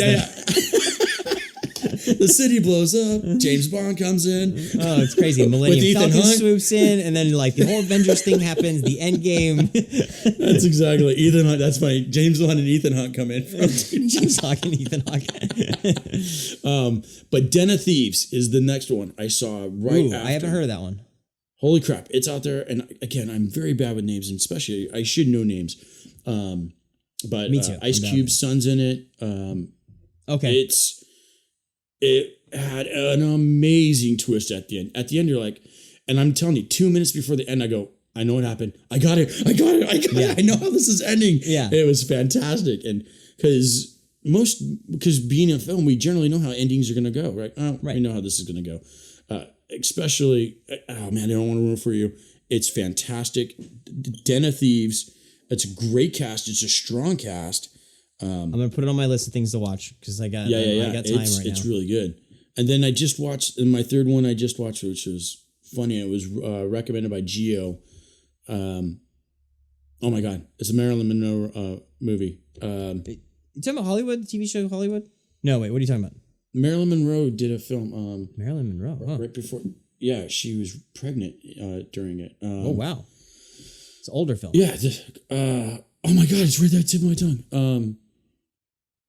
Speaker 2: The city blows up. James Bond comes in.
Speaker 1: Oh, it's crazy. Millennium Falcon swoops in, and then like the whole Avengers thing happens. The end game.
Speaker 2: That's exactly Ethan Hunt. That's funny. James Bond and Ethan Hunt come in.
Speaker 1: James Hawk and Ethan Hawke.
Speaker 2: But Den of Thieves is the next one I saw after.
Speaker 1: I haven't heard of that one.
Speaker 2: Holy crap. It's out there. And again, I'm very bad with names, and especially I should know names. But
Speaker 1: Me too.
Speaker 2: Ice Cube's son's in it.
Speaker 1: Okay.
Speaker 2: It had an amazing twist at the end. At the end, you're like, and I'm telling you, 2 minutes before the end, I go, I know what happened. I got it. I know how this is ending.
Speaker 1: Yeah.
Speaker 2: It was fantastic. And because being in film, we generally know how endings are going to go, right?
Speaker 1: Right.
Speaker 2: We know how this is going to go. Especially, oh man, I don't want to ruin it for you. It's fantastic. Den of Thieves. It's a great cast. It's a strong cast.
Speaker 1: I'm gonna put it on my list of things to watch because I got time right now.
Speaker 2: It's really good. And then I just watched, and my third one I just watched, which was funny. It was recommended by Gio. Oh my god, it's a Marilyn Monroe movie.
Speaker 1: You talking about Hollywood? The TV show Hollywood? No, wait. What are you talking about?
Speaker 2: Marilyn Monroe did a film.
Speaker 1: Marilyn Monroe,
Speaker 2: right before. Yeah, she was pregnant during it.
Speaker 1: Oh wow, it's an older film.
Speaker 2: Yeah. Oh my god, it's right there at the tip of my tongue.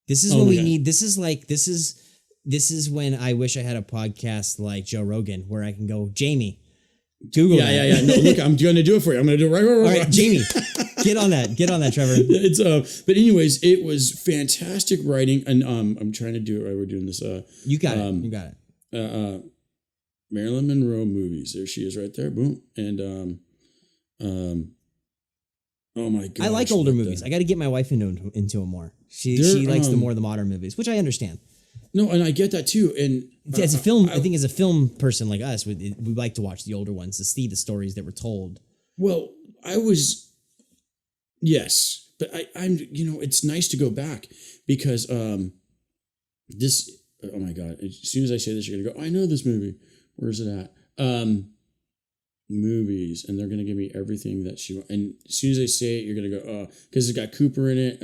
Speaker 1: This is what we need. This is when I wish I had a podcast like Joe Rogan where I can go, Jamie, Google that.
Speaker 2: Yeah. No, look, I'm going to do it for you. I'm going to do it right.
Speaker 1: All right, Jamie, get on that, Trevor.
Speaker 2: It's but anyways, it was fantastic writing, and I'm trying to do it right. We're doing this.
Speaker 1: You got it. You got
Speaker 2: it. Marilyn Monroe movies. There she is, right there. Boom. And oh my god,
Speaker 1: I like older movies. I got to get my wife into them more. She likes the modern movies, which I understand.
Speaker 2: No, and I get that too. And
Speaker 1: as a film, I think as a film person like us, we like to watch the older ones to see the stories that were told.
Speaker 2: Well, yes, but I'm it's nice to go back because this. Oh my god! As soon as I say this, you're gonna go, I know this movie. Where's it at? Movies, and they're gonna give me everything that she wants. And as soon as I say it, you're gonna go, because it's got Cooper in it.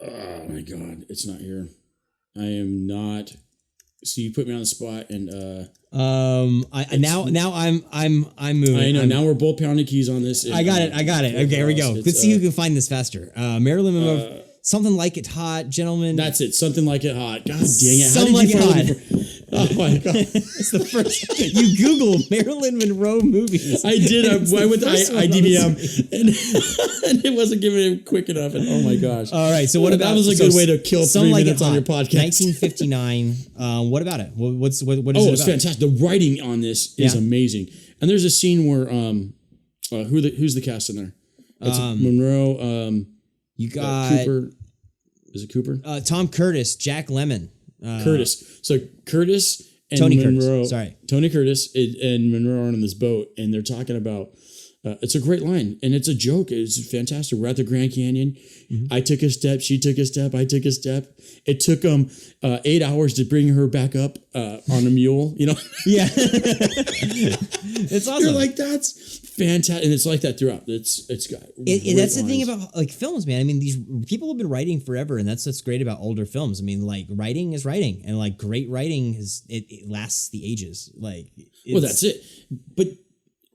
Speaker 2: Oh my god, it's not here. I am not. So you put me on the spot, and
Speaker 1: I'm moving.
Speaker 2: I know. Now we're both pounding keys on this.
Speaker 1: I got it. Okay, here we go. Let's see who can find this faster. Marilyn Monroe. Something Like It Hot, gentlemen.
Speaker 2: That's it. Something Like It Hot. God dang it.
Speaker 1: Something Like It Hot.
Speaker 2: Oh my god.
Speaker 1: It's the first. You Google Marilyn Monroe movies.
Speaker 2: I did. I went to IDBM and it wasn't giving it quick enough. And oh my gosh.
Speaker 1: All right. So what about
Speaker 2: that was a good way to kill 3 minutes on your podcast.
Speaker 1: 1959. What about it? What is it about?
Speaker 2: It's fantastic. The writing on this is amazing. And there's a scene where who's the cast in there? It's Monroe.
Speaker 1: You got
Speaker 2: Cooper. Is it Cooper?
Speaker 1: Tom Curtis, Jack Lemmon.
Speaker 2: Curtis. So Curtis and
Speaker 1: Tony
Speaker 2: Monroe.
Speaker 1: Curtis. Sorry.
Speaker 2: Tony Curtis and Monroe are on this boat, and they're talking about. It's a great line, and it's a joke. It's fantastic. We're at the Grand Canyon. Mm-hmm. I took a step. She took a step. I took a step. It took 8 hours to bring her back up on a mule.
Speaker 1: Yeah. It's awesome.
Speaker 2: You're like, that's fantastic, and it's like that throughout. It's got.
Speaker 1: That's the thing about like films, man. I mean, these people have been writing forever, and that's what's great about older films. I mean, like writing is writing, and like great writing it lasts the ages. Like,
Speaker 2: that's it. But.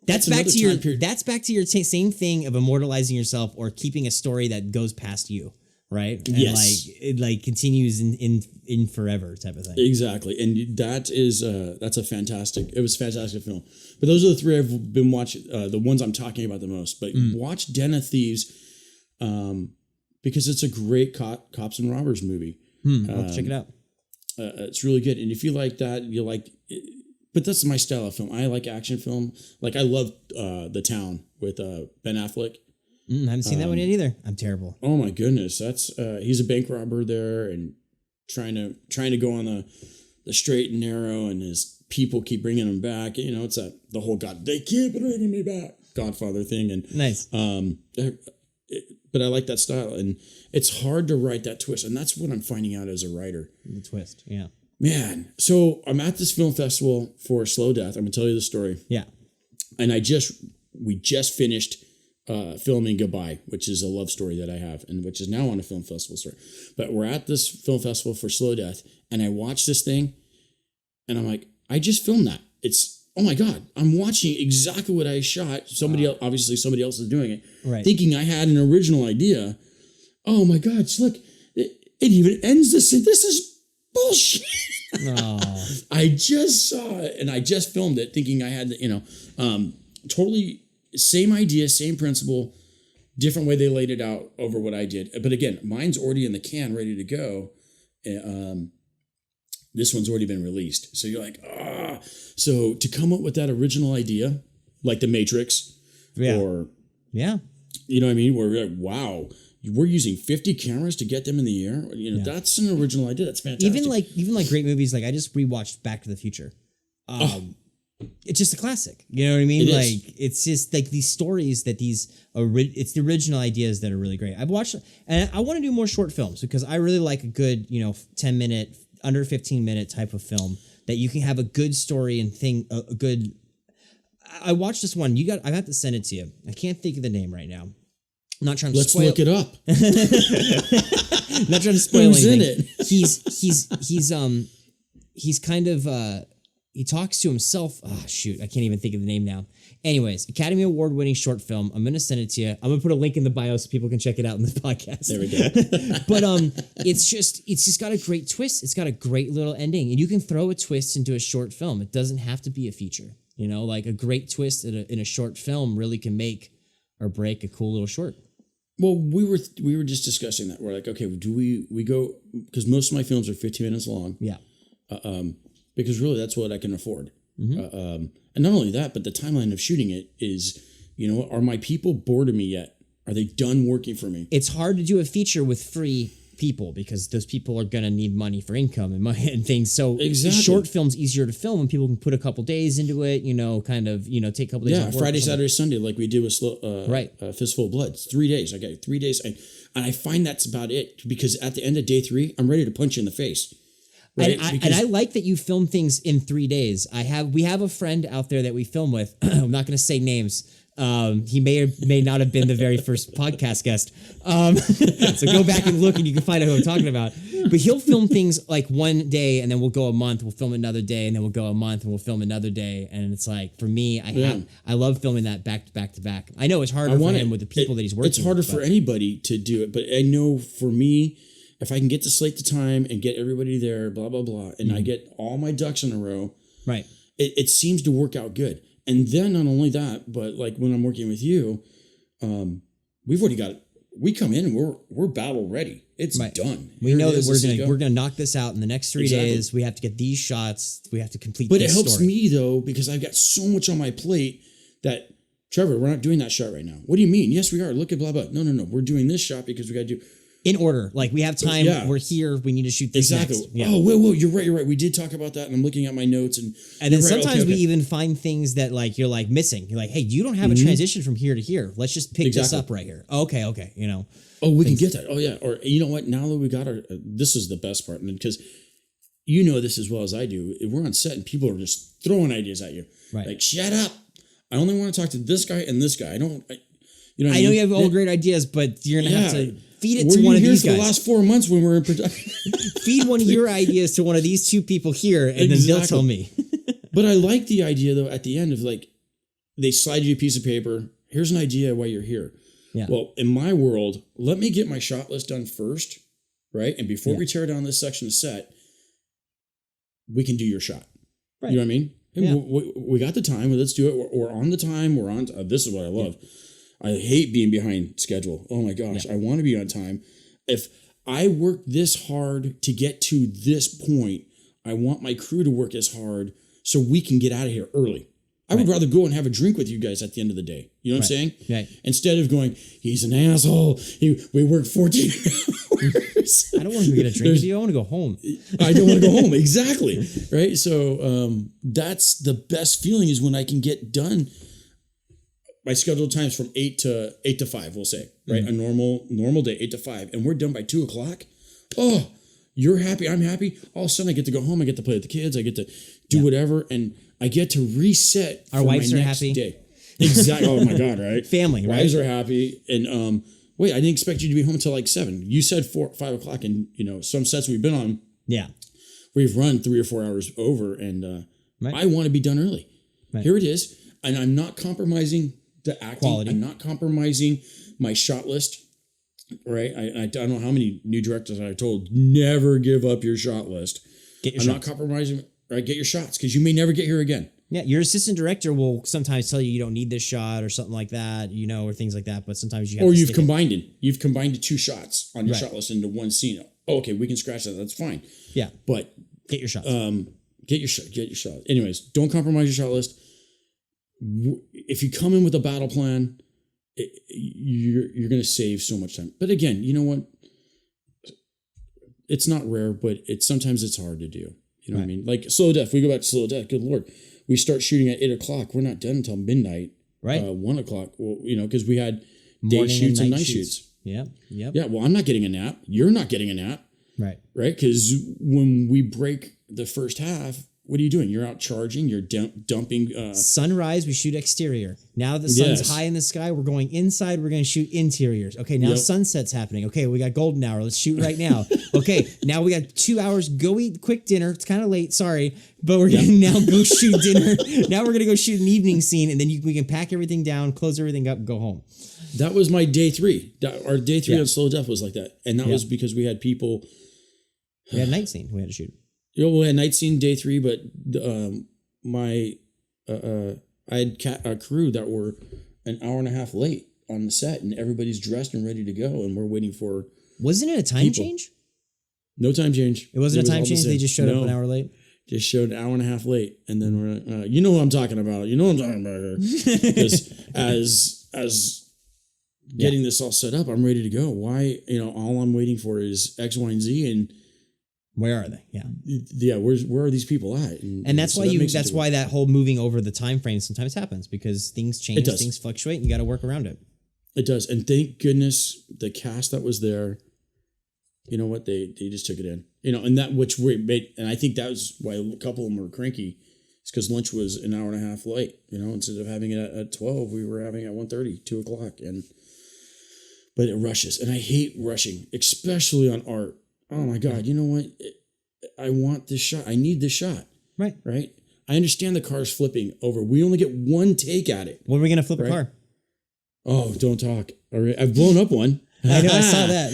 Speaker 1: That's back to your same thing of immortalizing yourself or keeping a story that goes past you, right? And
Speaker 2: yes,
Speaker 1: it continues in forever type of thing.
Speaker 2: Exactly, and that's a fantastic film. But those are the 3 I've been watching. The ones I'm talking about the most. But watch Den of Thieves, because it's a great cops and robbers movie.
Speaker 1: I'll check it out.
Speaker 2: It's really good, and if you like that, you like. But that's my style of film. I like action film. Like I love The Town with Ben Affleck.
Speaker 1: I haven't seen that one yet either. I'm terrible.
Speaker 2: Oh my goodness, that's he's a bank robber there and trying to go on the straight and narrow, and his people keep bringing him back. It's the whole they keep bringing me back Godfather thing, and
Speaker 1: nice.
Speaker 2: But I like that style, and it's hard to write that twist, and that's what I'm finding out as a writer.
Speaker 1: The twist, yeah.
Speaker 2: Man, so I'm at this film festival for Slow Death. I'm gonna tell you the story.
Speaker 1: Yeah,
Speaker 2: and we just finished filming Goodbye, which is a love story that I have, and which is now on a film festival story. But we're at this film festival for Slow Death, and I watch this thing, and I'm like, I just filmed that. It's, oh my God, I'm watching exactly what I shot. Obviously somebody else is doing it,
Speaker 1: right,
Speaker 2: thinking I had an original idea. Oh my God, look, it even ends this. This is bullshit.
Speaker 1: Oh.
Speaker 2: I just saw it, and I just filmed it thinking I had the, totally same idea, same principle, different way they laid it out over what I did. But again, mine's already in the can, ready to go. This one's already been released. So you're like, ah. So to come up with that original idea, like The Matrix, or, you know what I mean? Where we're like, wow, we're using 50 cameras to get them in the air. That's an original idea. That's fantastic.
Speaker 1: Even like great movies. Like I just rewatched Back to the Future. It's just a classic. You know what I mean? It's just like these stories that it's the original ideas that are really great. I've watched, and I want to do more short films because I really like a good, 10-minute, under 15-minute type of film that you can have a good story and a good. I watched this one. I have to send it to you. I can't think of the name right now. I'm not trying to spoil.
Speaker 2: Let's look it up.
Speaker 1: Not trying to spoil
Speaker 2: Who's
Speaker 1: anything.
Speaker 2: In it?
Speaker 1: He's kind of he talks to himself. Oh shoot, I can't even think of the name now. Anyways, Academy Award winning short film. I'm gonna send it to you. I'm gonna put a link in the bio so people can check it out in the podcast.
Speaker 2: There we go.
Speaker 1: But it's just got a great twist. It's got a great little ending, and you can throw a twist into a short film. It doesn't have to be a feature. Like a great twist in a short film really can make or break a cool little short.
Speaker 2: Well, we were just discussing that. We're like, okay, do we go, because most of my films are 15 minutes long.
Speaker 1: Yeah.
Speaker 2: Because really that's what I can afford.
Speaker 1: Mm-hmm.
Speaker 2: And not only that, but the timeline of shooting it is, are my people bored of me yet? Are they done working for me?
Speaker 1: It's hard to do a feature with free people because those people are going to need money for income and things. So
Speaker 2: exactly.
Speaker 1: Short film's easier to film when people can put a couple days into it, take a couple days.
Speaker 2: Yeah, Friday, Saturday, Sunday, like we did with Fistful of Blood. It's 3 days. I got 3 days. And I find that's about it because at the end of day 3, I'm ready to punch you in the face. Right?
Speaker 1: And I like that you film things in 3 days. We have a friend out there that we film with. I'm not going to say names. He may or may not have been the very first podcast guest. So go back and look and you can find out who I'm talking about. But he'll film things like one day and then we'll go a month. We'll film another day and then we'll go a month and we'll film another day. And it's like, for me, I love filming that back to back to back. I know it's harder for him with the people that he's working with.
Speaker 2: It's harder for anybody to do it. But I know for me, if I can get to slate the time and get everybody there, blah, blah, blah, and I get all my ducks in a row,
Speaker 1: right?
Speaker 2: It seems to work out good. And then not only that, but like when I'm working with you, we've already got it. We come in and we're battle ready. It's done.
Speaker 1: We know that we're gonna knock this out in the next 3 days. We have to get these shots. We have to complete.
Speaker 2: But
Speaker 1: this
Speaker 2: it helps
Speaker 1: story.
Speaker 2: me though because I've got so much on my plate that Trevor, we're not doing that shot right now. What do you mean? Yes, we are. Look at blah blah. No. We're doing this shot because we got to do.
Speaker 1: In order, like we have time. Yeah. We're here. We need to shoot this
Speaker 2: exactly.
Speaker 1: Next. Yeah.
Speaker 2: Oh, whoa! You're right. We did talk about that, and I'm looking at my notes, and
Speaker 1: then sometimes we even find things that like you're like missing. You're like, hey, you don't have a transition from here to here. Let's just pick this up right here. Okay.
Speaker 2: Oh, we can get that. Oh yeah. Or you know what? Now that we got our, this is the best part, because you know this as well as I do. If we're on set and people are just throwing ideas at you,
Speaker 1: right?
Speaker 2: Like, shut up! I only want to talk to this guy and this guy. I don't.
Speaker 1: I know you have all great ideas, but you're gonna have to feed it to one of these guys.
Speaker 2: For the last 4 months when we're in production.
Speaker 1: Feed one of your ideas to one of these two people here, and then they'll tell me.
Speaker 2: But I like the idea though. At the end of like, they slide you a piece of paper. Here's an idea why you're here.
Speaker 1: Yeah.
Speaker 2: Well, in my world, let me get my shot list done first, right? And before we tear down this section of set, we can do your shot. Right. You know what I mean? And we got the time. Let's do it. We're on the time. We're on. This is what I love. Yeah. I hate being behind schedule. Oh my gosh. I want to be on time. If I work this hard to get to this point, I want my crew to work as hard so we can get out of here early. I would rather go and have a drink with you guys at the end of the day. You know what I'm saying?
Speaker 1: Right.
Speaker 2: Instead of going, he's an asshole. We worked 14 hours.
Speaker 1: I don't want to get a drink with you. I want to go home.
Speaker 2: I don't want to go home. Exactly. Right. So that's the best feeling is when I can get done. My scheduled times from 8 to 5, we'll say, right? Mm-hmm. A normal day, 8 to 5, and we're done by 2 o'clock. Oh, you're happy, I'm happy. All of a sudden, I get to go home. I get to play with the kids. I get to do whatever, and I get to reset.
Speaker 1: Our wives are happy.
Speaker 2: Day. Exactly. Oh my God, right?
Speaker 1: Family, right?
Speaker 2: Wives are happy. And wait, I didn't expect you to be home until like 7. You said 5 o'clock, and some sets we've been on.
Speaker 1: Yeah.
Speaker 2: We've run 3 or 4 hours over, and
Speaker 1: right.
Speaker 2: I want to be done early.
Speaker 1: Right.
Speaker 2: Here it is, and I'm not compromising the acting.
Speaker 1: Quality.
Speaker 2: I'm not compromising my shot list. Right? I don't know how many new directors I told, never give up your shot list.
Speaker 1: Get your
Speaker 2: I'm
Speaker 1: shots.
Speaker 2: not compromising. Right? Get your shots, because you may never get here again.
Speaker 1: Yeah, your assistant director will sometimes tell you don't need this shot or something like that, or things like that. But sometimes you have.
Speaker 2: Or
Speaker 1: to
Speaker 2: you've combined it. You've combined the 2 shots on your
Speaker 1: right.
Speaker 2: shot list into one scene. Oh, okay, we can scratch that. That's fine.
Speaker 1: Yeah,
Speaker 2: but
Speaker 1: get your shots.
Speaker 2: Get your shot. Get your shot. Anyways, don't compromise your shot list. If you come in with a battle plan, you're going to save so much time. But again, you know what? It's not rare, but sometimes it's hard to do. You know what I mean? Like Slow Death. We go back to Slow Death. Good Lord. We start shooting at 8 o'clock. We're not done until midnight.
Speaker 1: Right.
Speaker 2: 1 o'clock. Well, because we had
Speaker 1: morning
Speaker 2: day shoots and night shoots.
Speaker 1: Yeah. Yep.
Speaker 2: Yeah. Well, I'm not getting a nap. You're not getting a nap.
Speaker 1: Right.
Speaker 2: Right. Because when we break the first half, what are you doing? You're out charging. You're dumping.
Speaker 1: Sunrise, we shoot exterior. Now the sun's high in the sky, we're going inside. We're going to shoot interiors. Okay, now sunset's happening. Okay, we got golden hour. Let's shoot right now. Okay, now we got 2 hours. Go eat quick dinner. It's kind of late, sorry, but we're going to now go shoot dinner. Now we're going to go shoot an evening scene, and then we can pack everything down, close everything up, and go home.
Speaker 2: That was my day 3. Our day 3 on Slow Death was like that, and that was because we had people.
Speaker 1: We had a night scene we had to shoot.
Speaker 2: We had night scene day 3, but I had a crew that were an hour and a half late on the set, and everybody's dressed and ready to go, and we're waiting for.
Speaker 1: Wasn't it a time change?
Speaker 2: No time change.
Speaker 1: It wasn't a time change. They just showed up an hour late.
Speaker 2: Just showed an hour and a half late, and then we're you know what I'm talking about. You know what I'm talking about here. Because as getting this all set up, I'm ready to go. Why? All I'm waiting for is X, Y, and Z, and.
Speaker 1: Where are they? Yeah.
Speaker 2: Where are these people at?
Speaker 1: And that's why that's why that whole moving over the time frame sometimes happens, because things change, things fluctuate, and you got to work around it.
Speaker 2: It does. And thank goodness the cast that was there, you know what, they just took it in. And that which we made, and I think that was why a couple of them were cranky. It's because lunch was an hour and a half late. Instead of having it at 12, we were having it at 1:30, 2 o'clock. But it rushes. And I hate rushing, especially on art. Oh my God, you know what? I want this shot. I need this shot.
Speaker 1: Right.
Speaker 2: Right? I understand the car's flipping over. We only get one take at it.
Speaker 1: When are we going to flip a car?
Speaker 2: Oh, don't talk. All right. I've blown up one.
Speaker 1: I know, I saw that.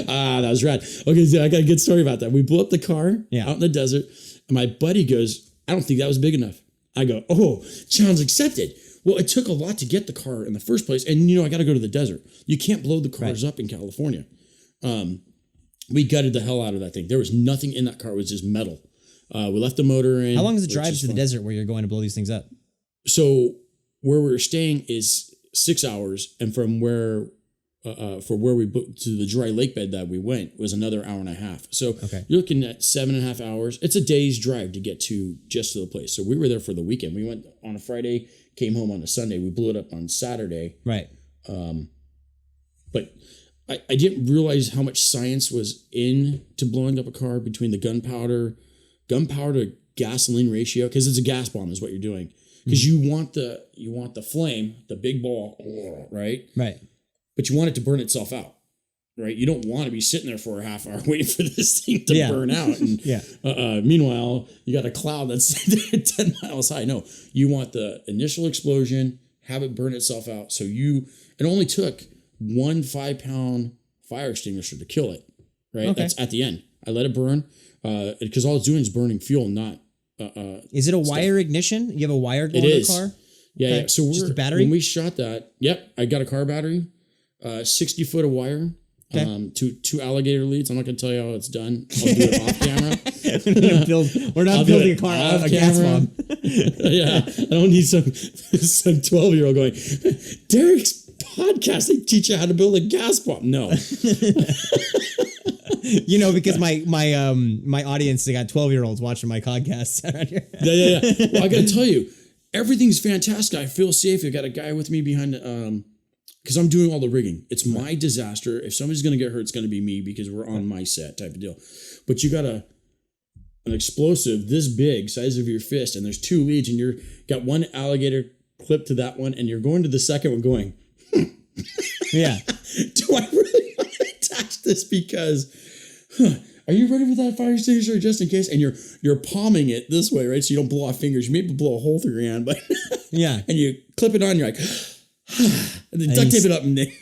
Speaker 2: That was rad. Okay, so I got a good story about that. We blew up the car out in the desert, and my buddy goes, I don't think that was big enough. I go, oh, challenge accepted. Well, it took a lot to get the car in the first place, and I got to go to the desert. You can't blow the cars up in California. We gutted the hell out of that thing. There was nothing in that car. It was just metal. We left the motor in.
Speaker 1: How long is the drive to the desert where you're going to blow these things up?
Speaker 2: So where we were staying is 6 hours, and from where we booked to the dry lake bed that we went was another hour and a half. So you're looking at 7.5 hours. It's a day's drive to get just to the place. So we were there for the weekend. We went on a Friday, came home on a Sunday. We blew it up on Saturday.
Speaker 1: Right.
Speaker 2: But I didn't realize how much science was into blowing up a car between the gunpowder to gasoline ratio, because it's a gas bomb is what you're doing. Because you want the flame, the big ball, right?
Speaker 1: Right.
Speaker 2: But you want it to burn itself out, right? You don't want to be sitting there for a half hour waiting for this thing to burn out. And meanwhile, you got a cloud that's 10 miles high. No, you want the initial explosion, have it burn itself out. So it only took 1 5-pound fire extinguisher to kill it, right?
Speaker 1: Okay.
Speaker 2: That's at the end. I let it burn because all it's doing is burning fuel, not.
Speaker 1: Is it a wire ignition? You have a wire going in the car?
Speaker 2: Yeah,
Speaker 1: okay.
Speaker 2: yeah. So
Speaker 1: just a battery?
Speaker 2: When we shot that, I got a car battery, 60 foot of wire, two alligator leads. I'm not going to tell you how it's done. I'll do it off camera.
Speaker 1: We're not building a car off a gas bomb.
Speaker 2: Yeah, I don't need some 12-year-old going, Derek's podcast, they teach you how to build a gas bomb. No.
Speaker 1: Because my audience, they got 12-year-olds watching my podcast.
Speaker 2: Yeah. Well, I got to tell you, everything's fantastic. I feel safe. I got a guy with me behind, because I'm doing all the rigging. It's my disaster. If somebody's going to get hurt, it's going to be me because we're on my set type of deal. But you got to an explosive this big, size of your fist, and there's 2 leads, and you're got one alligator clipped to that one, and you're going to the second one going,
Speaker 1: yeah.
Speaker 2: Do I really want to attach this because, are you ready for that fire extinguisher just in case? And you're palming it this way, right? So you don't blow off fingers. You maybe blow a hole through your hand, but
Speaker 1: yeah.
Speaker 2: And you clip it on, you're like, and then duct tape it up. And then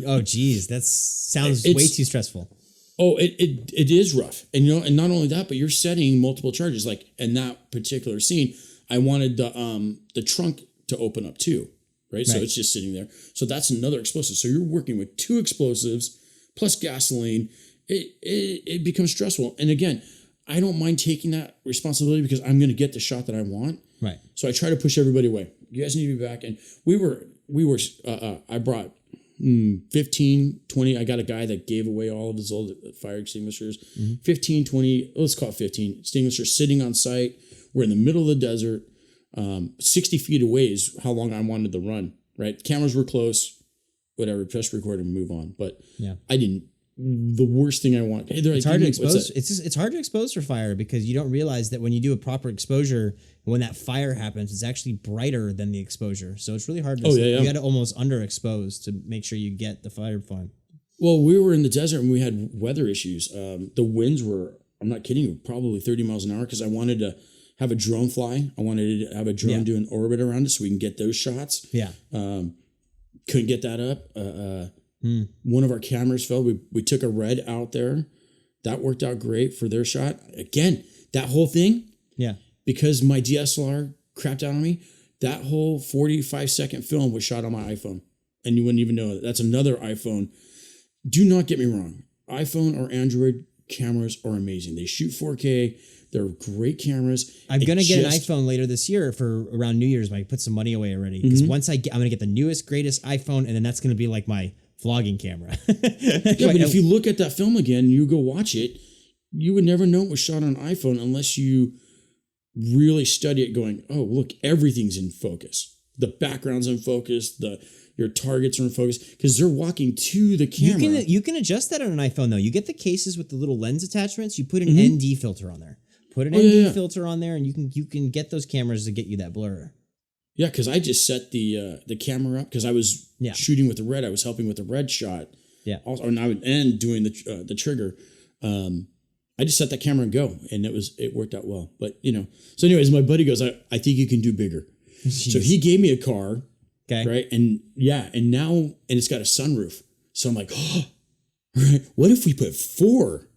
Speaker 1: oh, geez. That sounds way too stressful.
Speaker 2: Oh, it is rough. And and not only that, but you're setting multiple charges. Like in that particular scene, I wanted the trunk to open up too, right? So it's just sitting there. So that's another explosive. So you're working with 2 explosives plus gasoline. It becomes stressful. And again, I don't mind taking that responsibility because I'm going to get the shot that I want.
Speaker 1: Right.
Speaker 2: So I try to push everybody away. You guys need to be back. And I brought 15, 20. I got a guy that gave away all of his old fire extinguishers. 15, 20, let's call it 15 extinguishers sitting on site. We're in the middle of the desert. 60 feet away is how long I wanted to run, right? Cameras were close, whatever, press record and move on. But I didn't. The worst thing I want. Hey,
Speaker 1: it's hard to expose. It's hard to expose for fire because you don't realize that when you do a proper exposure, when that fire happens, it's actually brighter than the exposure. So it's really hard to you got to almost underexpose to make sure you get the fire fun.
Speaker 2: Well, we were in the desert and we had weather issues. The winds were, I'm not kidding you, probably 30 miles an hour because I wanted to have a drone fly. I wanted to have a drone do an orbit around us so we can get those shots.
Speaker 1: Yeah.
Speaker 2: Couldn't get that up. One of our cameras fell. We took a red out there. That worked out great for their shot. Again, that whole thing. Yeah. Because my DSLR crapped out on me, that whole 45-second film was shot on my iPhone. And you wouldn't even know it. That's another iPhone. Do not get me wrong. iPhone or Android cameras are amazing. They shoot 4K. They're great cameras.
Speaker 1: I'm going to get an iPhone later this year for around New Year's. I put some money away already. Because once I'm going to get the newest, greatest iPhone, and then that's going to be like my vlogging camera.
Speaker 2: Yeah, but if you look at that film again, you go watch it, you would never know it was shot on an iPhone unless you really study it going, oh, look, everything's in focus. The background's in focus. Your targets are in focus because they're walking to the camera.
Speaker 1: You can adjust that on an iPhone, though. You get the cases with the little lens attachments. You put an ND filter on there. Put an ND filter on there, and you can get those cameras to get you that blur.
Speaker 2: Yeah, because I just set the camera up because I was shooting with the red. I was helping with the red shot. Yeah. Also, and doing the trigger. I just set that camera and go, and it worked out well. But so anyways, my buddy goes, I think you can do bigger. Jeez. So he gave me a car. Okay. Right. And now it's got a sunroof. So I'm like, oh, right. What if we put 4?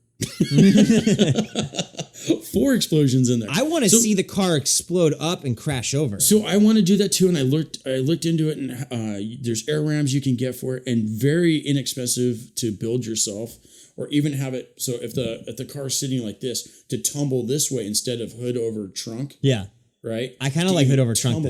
Speaker 2: 4 explosions in there.
Speaker 1: I want to see the car explode up and crash over.
Speaker 2: So I want to do that too. And I looked into it, and there's air rams you can get for it, and very inexpensive to build yourself, or even have it. So if the car's sitting like this, to tumble this way instead of hood over trunk. Yeah. Right.
Speaker 1: I kind of like hood over trunk.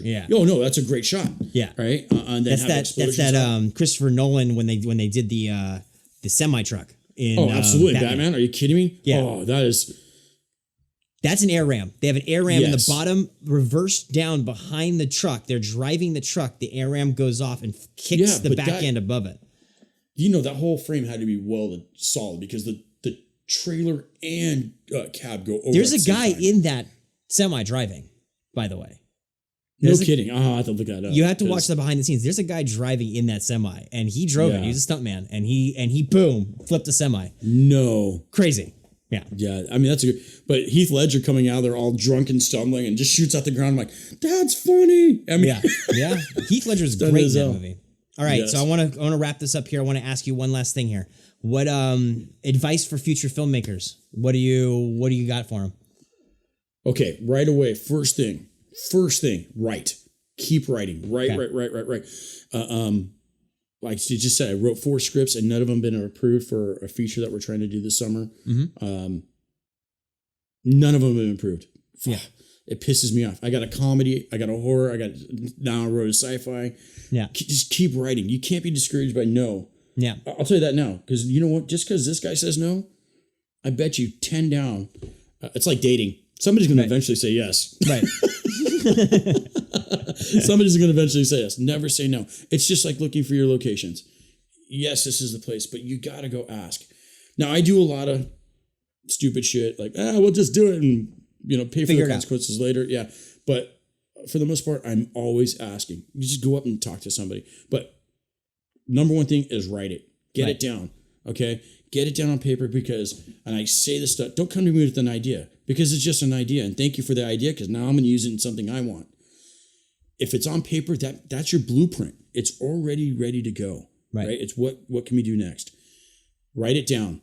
Speaker 1: Yeah.
Speaker 2: Oh no, that's a great shot. Yeah. Right. And then
Speaker 1: that's that Christopher Nolan when they did the semi truck.
Speaker 2: Absolutely, Batman. Are you kidding me?
Speaker 1: Yeah.
Speaker 2: Oh,
Speaker 1: that's an air ram. They have an air ram in the bottom, reversed down behind the truck. They're driving the truck. The air ram goes off and kicks the back end above it.
Speaker 2: That whole frame had to be welded solid because the trailer and cab go over.
Speaker 1: There's a guy in that semi driving, by the way.
Speaker 2: No kidding. I'll have to look that up.
Speaker 1: You have to watch the behind the scenes. There's a guy driving in that semi, and he drove it. He was a stuntman, and he boom, flipped a semi.
Speaker 2: No.
Speaker 1: Crazy. Yeah.
Speaker 2: Yeah. I mean, that's a good. But Heath Ledger coming out there all drunk and stumbling and just shoots out the ground. I'm like, that's funny. I mean,
Speaker 1: yeah. Heath Ledger's great in that movie. All right. Yes. So I want to wrap this up here. I want to ask you one last thing here. What advice for future filmmakers? What do you got for them?
Speaker 2: Okay. Right away. First thing, write. Keep writing. Write. Like you just said, I wrote 4 scripts and none of them been approved for a feature that we're trying to do this summer. Mm-hmm. None of them have been approved. Yeah. It pisses me off. I got a comedy. I got a horror. Now I wrote a sci-fi. Yeah. Just keep writing. You can't be discouraged by no. Yeah. I'll tell you that now. Because you know what? Just because this guy says no, I bet you 10 down. It's like dating. Somebody's going to eventually say yes. Right. Somebody's going to eventually say yes. Never say no. It's just like looking for your locations. Yes, this is the place, but you got to go ask. Now, I do a lot of stupid shit like, we'll just do it and, pay for the consequences later. Yeah. But for the most part, I'm always asking. You just go up and talk to somebody. But number one thing is write it. Get it down. Okay? Get it down on paper and I say this stuff, don't come to me with an idea because it's just an idea. And thank you for the idea because now I'm going to use it in something I want. If it's on paper, that's your blueprint. It's already ready to go. Right? It's what can we do next? Write it down.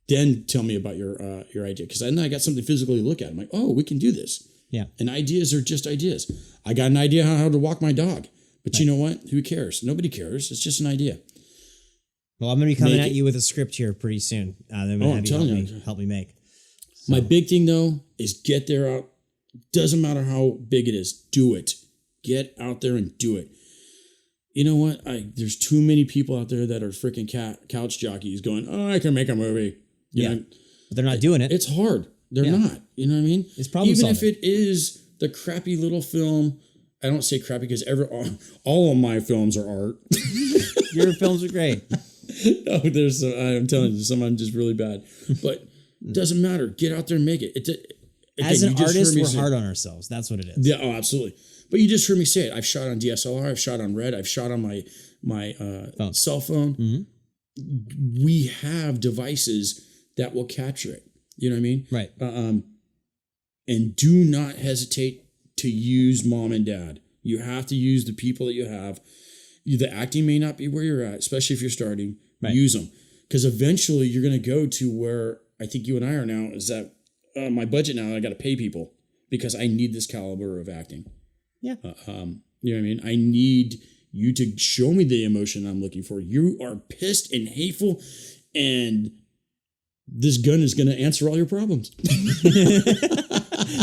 Speaker 2: Then tell me about your idea. Because then I got something physically to look at. I'm like, we can do this.
Speaker 1: Yeah.
Speaker 2: And ideas are just ideas. I got an idea how to walk my dog. But you know what? Who cares? Nobody cares. It's just an idea.
Speaker 1: Well, I'm going to be coming at you with a script here pretty soon. I'm going to help me make. So.
Speaker 2: My big thing, though, is get there out. Doesn't matter how big it is. Do it. Get out there and do it. You know what? There's too many people out there that are freaking couch jockeys going, I can make a movie. You know,
Speaker 1: but they're not doing it.
Speaker 2: It's hard. They're not. You know what I mean?
Speaker 1: It's problem
Speaker 2: Even
Speaker 1: solving.
Speaker 2: if it is the crappy little film. I don't say crappy because all of my films are art.
Speaker 1: Your films are great.
Speaker 2: No, there's some, I'm telling you, some I'm just really bad. But it doesn't matter. Get out there and make it.
Speaker 1: As an artist, we're hard on ourselves. That's what it is.
Speaker 2: Yeah, absolutely. But you just heard me say it. I've shot on DSLR. I've shot on Red. I've shot on my cell phone. Mm-hmm. We have devices that will capture it. You know what I mean?
Speaker 1: Right.
Speaker 2: And do not hesitate to use mom and dad. You have to use the people that you have. The acting may not be where you're at, especially if you're starting. Right. Use them. Because eventually you're going to go to where I think you and I are now, is that my budget now, I got to pay people because I need this caliber of acting.
Speaker 1: Yeah.
Speaker 2: You know what I mean? I need you to show me the emotion I'm looking for. You are pissed and hateful, and this gun is going to answer all your problems.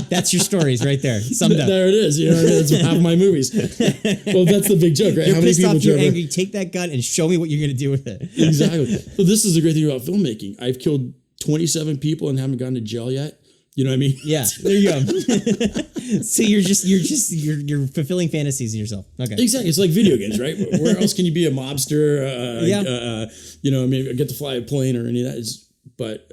Speaker 1: That's your stories right there. Summed up.
Speaker 2: There it is. You know, that's half my movies. Well, that's the big joke, right?
Speaker 1: You're pissed off, you're angry. Take that gun and show me what you're going to do with it.
Speaker 2: Exactly. So this is the great thing about filmmaking. I've killed 27 people and haven't gone to jail yet. You know what I mean?
Speaker 1: Yeah. There you go. So you're fulfilling fantasies in yourself. Okay.
Speaker 2: Exactly. It's like video games, right? Where else can you be a mobster? Maybe get to fly a plane or any of that. But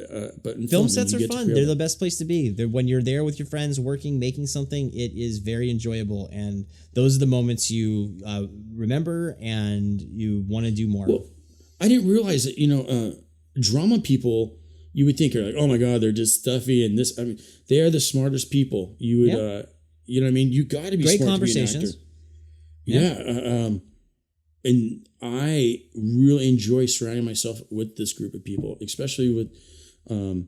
Speaker 2: in
Speaker 1: film sets are fun. They're the best place to be. When you're there with your friends, working, making something, it is very enjoyable. And those are the moments you remember and you want to do more.
Speaker 2: Well, I didn't realize that, drama people, you would think are like, oh my God, they're just stuffy and this. I mean, they are the smartest people. You would, you know what I mean? You got to be
Speaker 1: great
Speaker 2: smart
Speaker 1: conversations.
Speaker 2: To be an actor. Yeah. And I really enjoy surrounding myself with this group of people, especially with, I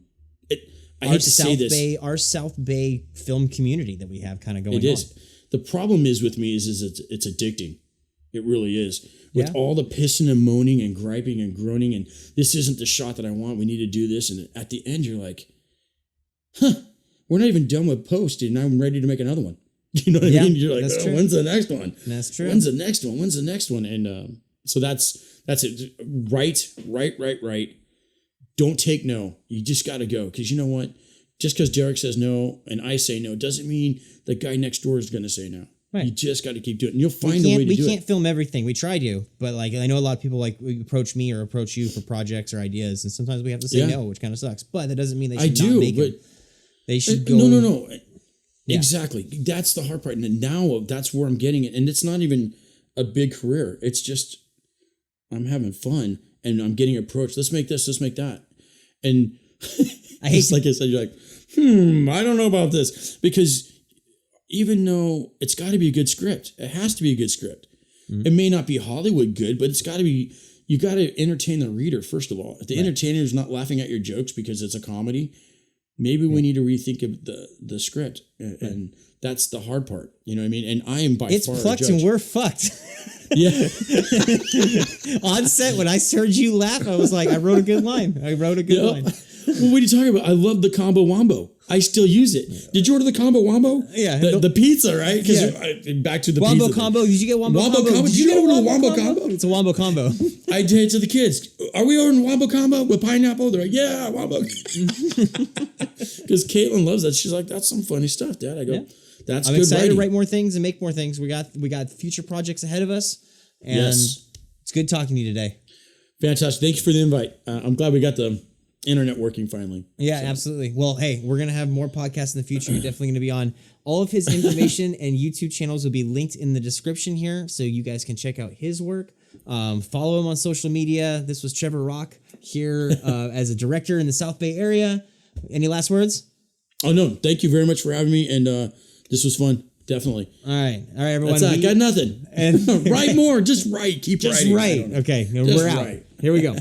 Speaker 2: hate to say this.
Speaker 1: Our South Bay film community that we have kind of going on.
Speaker 2: It is. The problem is with me is it's addicting. It really is. With all the pissing and moaning and griping and groaning and this isn't the shot that I want. We need to do this. And at the end, you're like, we're not even done with post and I'm ready to make another one. You know what I mean? You're like, when's the next one?
Speaker 1: That's true.
Speaker 2: When's the next one? When's the next one? And so that's it. Right. Don't take no. You just got to go. Because you know what? Just because Derek says no and I say no doesn't mean the guy next door is going to say no. Right. You just got to keep doing it. And you'll find a way to do it.
Speaker 1: We can't film everything. We try to. But like I know a lot of people approach me or approach you for projects or ideas. And sometimes we have to say no, which kind of sucks. But that doesn't mean they should not make it. They should go.
Speaker 2: No. Yeah. Exactly. That's the hard part. And now that's where I'm getting it. And it's not even a big career. It's just I'm having fun and I'm getting approached. Let's make this. Let's make that. And like I said, you're like, I don't know about this. Because even though it's got to be a good script, it has to be a good script. Mm-hmm. It may not be Hollywood good, but it's got to be, you got to entertain the reader, first of all. If the entertainer is not laughing at your jokes because it's a comedy, maybe we need to rethink of the script. And that's the hard part. You know what I mean? And I am by far
Speaker 1: It's plucked and we're fucked.
Speaker 2: Yeah.
Speaker 1: On set, when I heard you laugh, I was like, I wrote a good line. Line.
Speaker 2: Well, what are you talking about? I love the combo wombo. I still use it. Yeah. Did you order the combo wombo?
Speaker 1: Yeah.
Speaker 2: The pizza, right? Because back to the
Speaker 1: wombo
Speaker 2: pizza
Speaker 1: combo. Did you get wombo combo?
Speaker 2: Did you order the wombo combo?
Speaker 1: It's a wombo combo.
Speaker 2: I did it to the kids. Are we ordering wombo combo with pineapple? They're like, yeah, wombo. Because Caitlin loves that. She's like, that's some funny stuff, Dad. I go, that's
Speaker 1: I'm
Speaker 2: good
Speaker 1: excited
Speaker 2: writing.
Speaker 1: to write more things and make more things. We got future projects ahead of us. And it's good talking to you today.
Speaker 2: Fantastic. Thank you for the invite. I'm glad we got the internet working finally.
Speaker 1: Yeah, absolutely. Well, hey, we're going to have more podcasts in the future. You're definitely going to be on. All of his information and YouTube channels will be linked in the description here, so you guys can check out his work. Follow him on social media. This was Trevor Rock here as a director in the South Bay area. Any last words?
Speaker 2: Oh, no. Thank you very much for having me, and this was fun. Definitely.
Speaker 1: All right, everyone.
Speaker 2: That's it. Got nothing. And write more. Just write. Keep
Speaker 1: just
Speaker 2: writing.
Speaker 1: Just write. Okay, we're out. Here we go.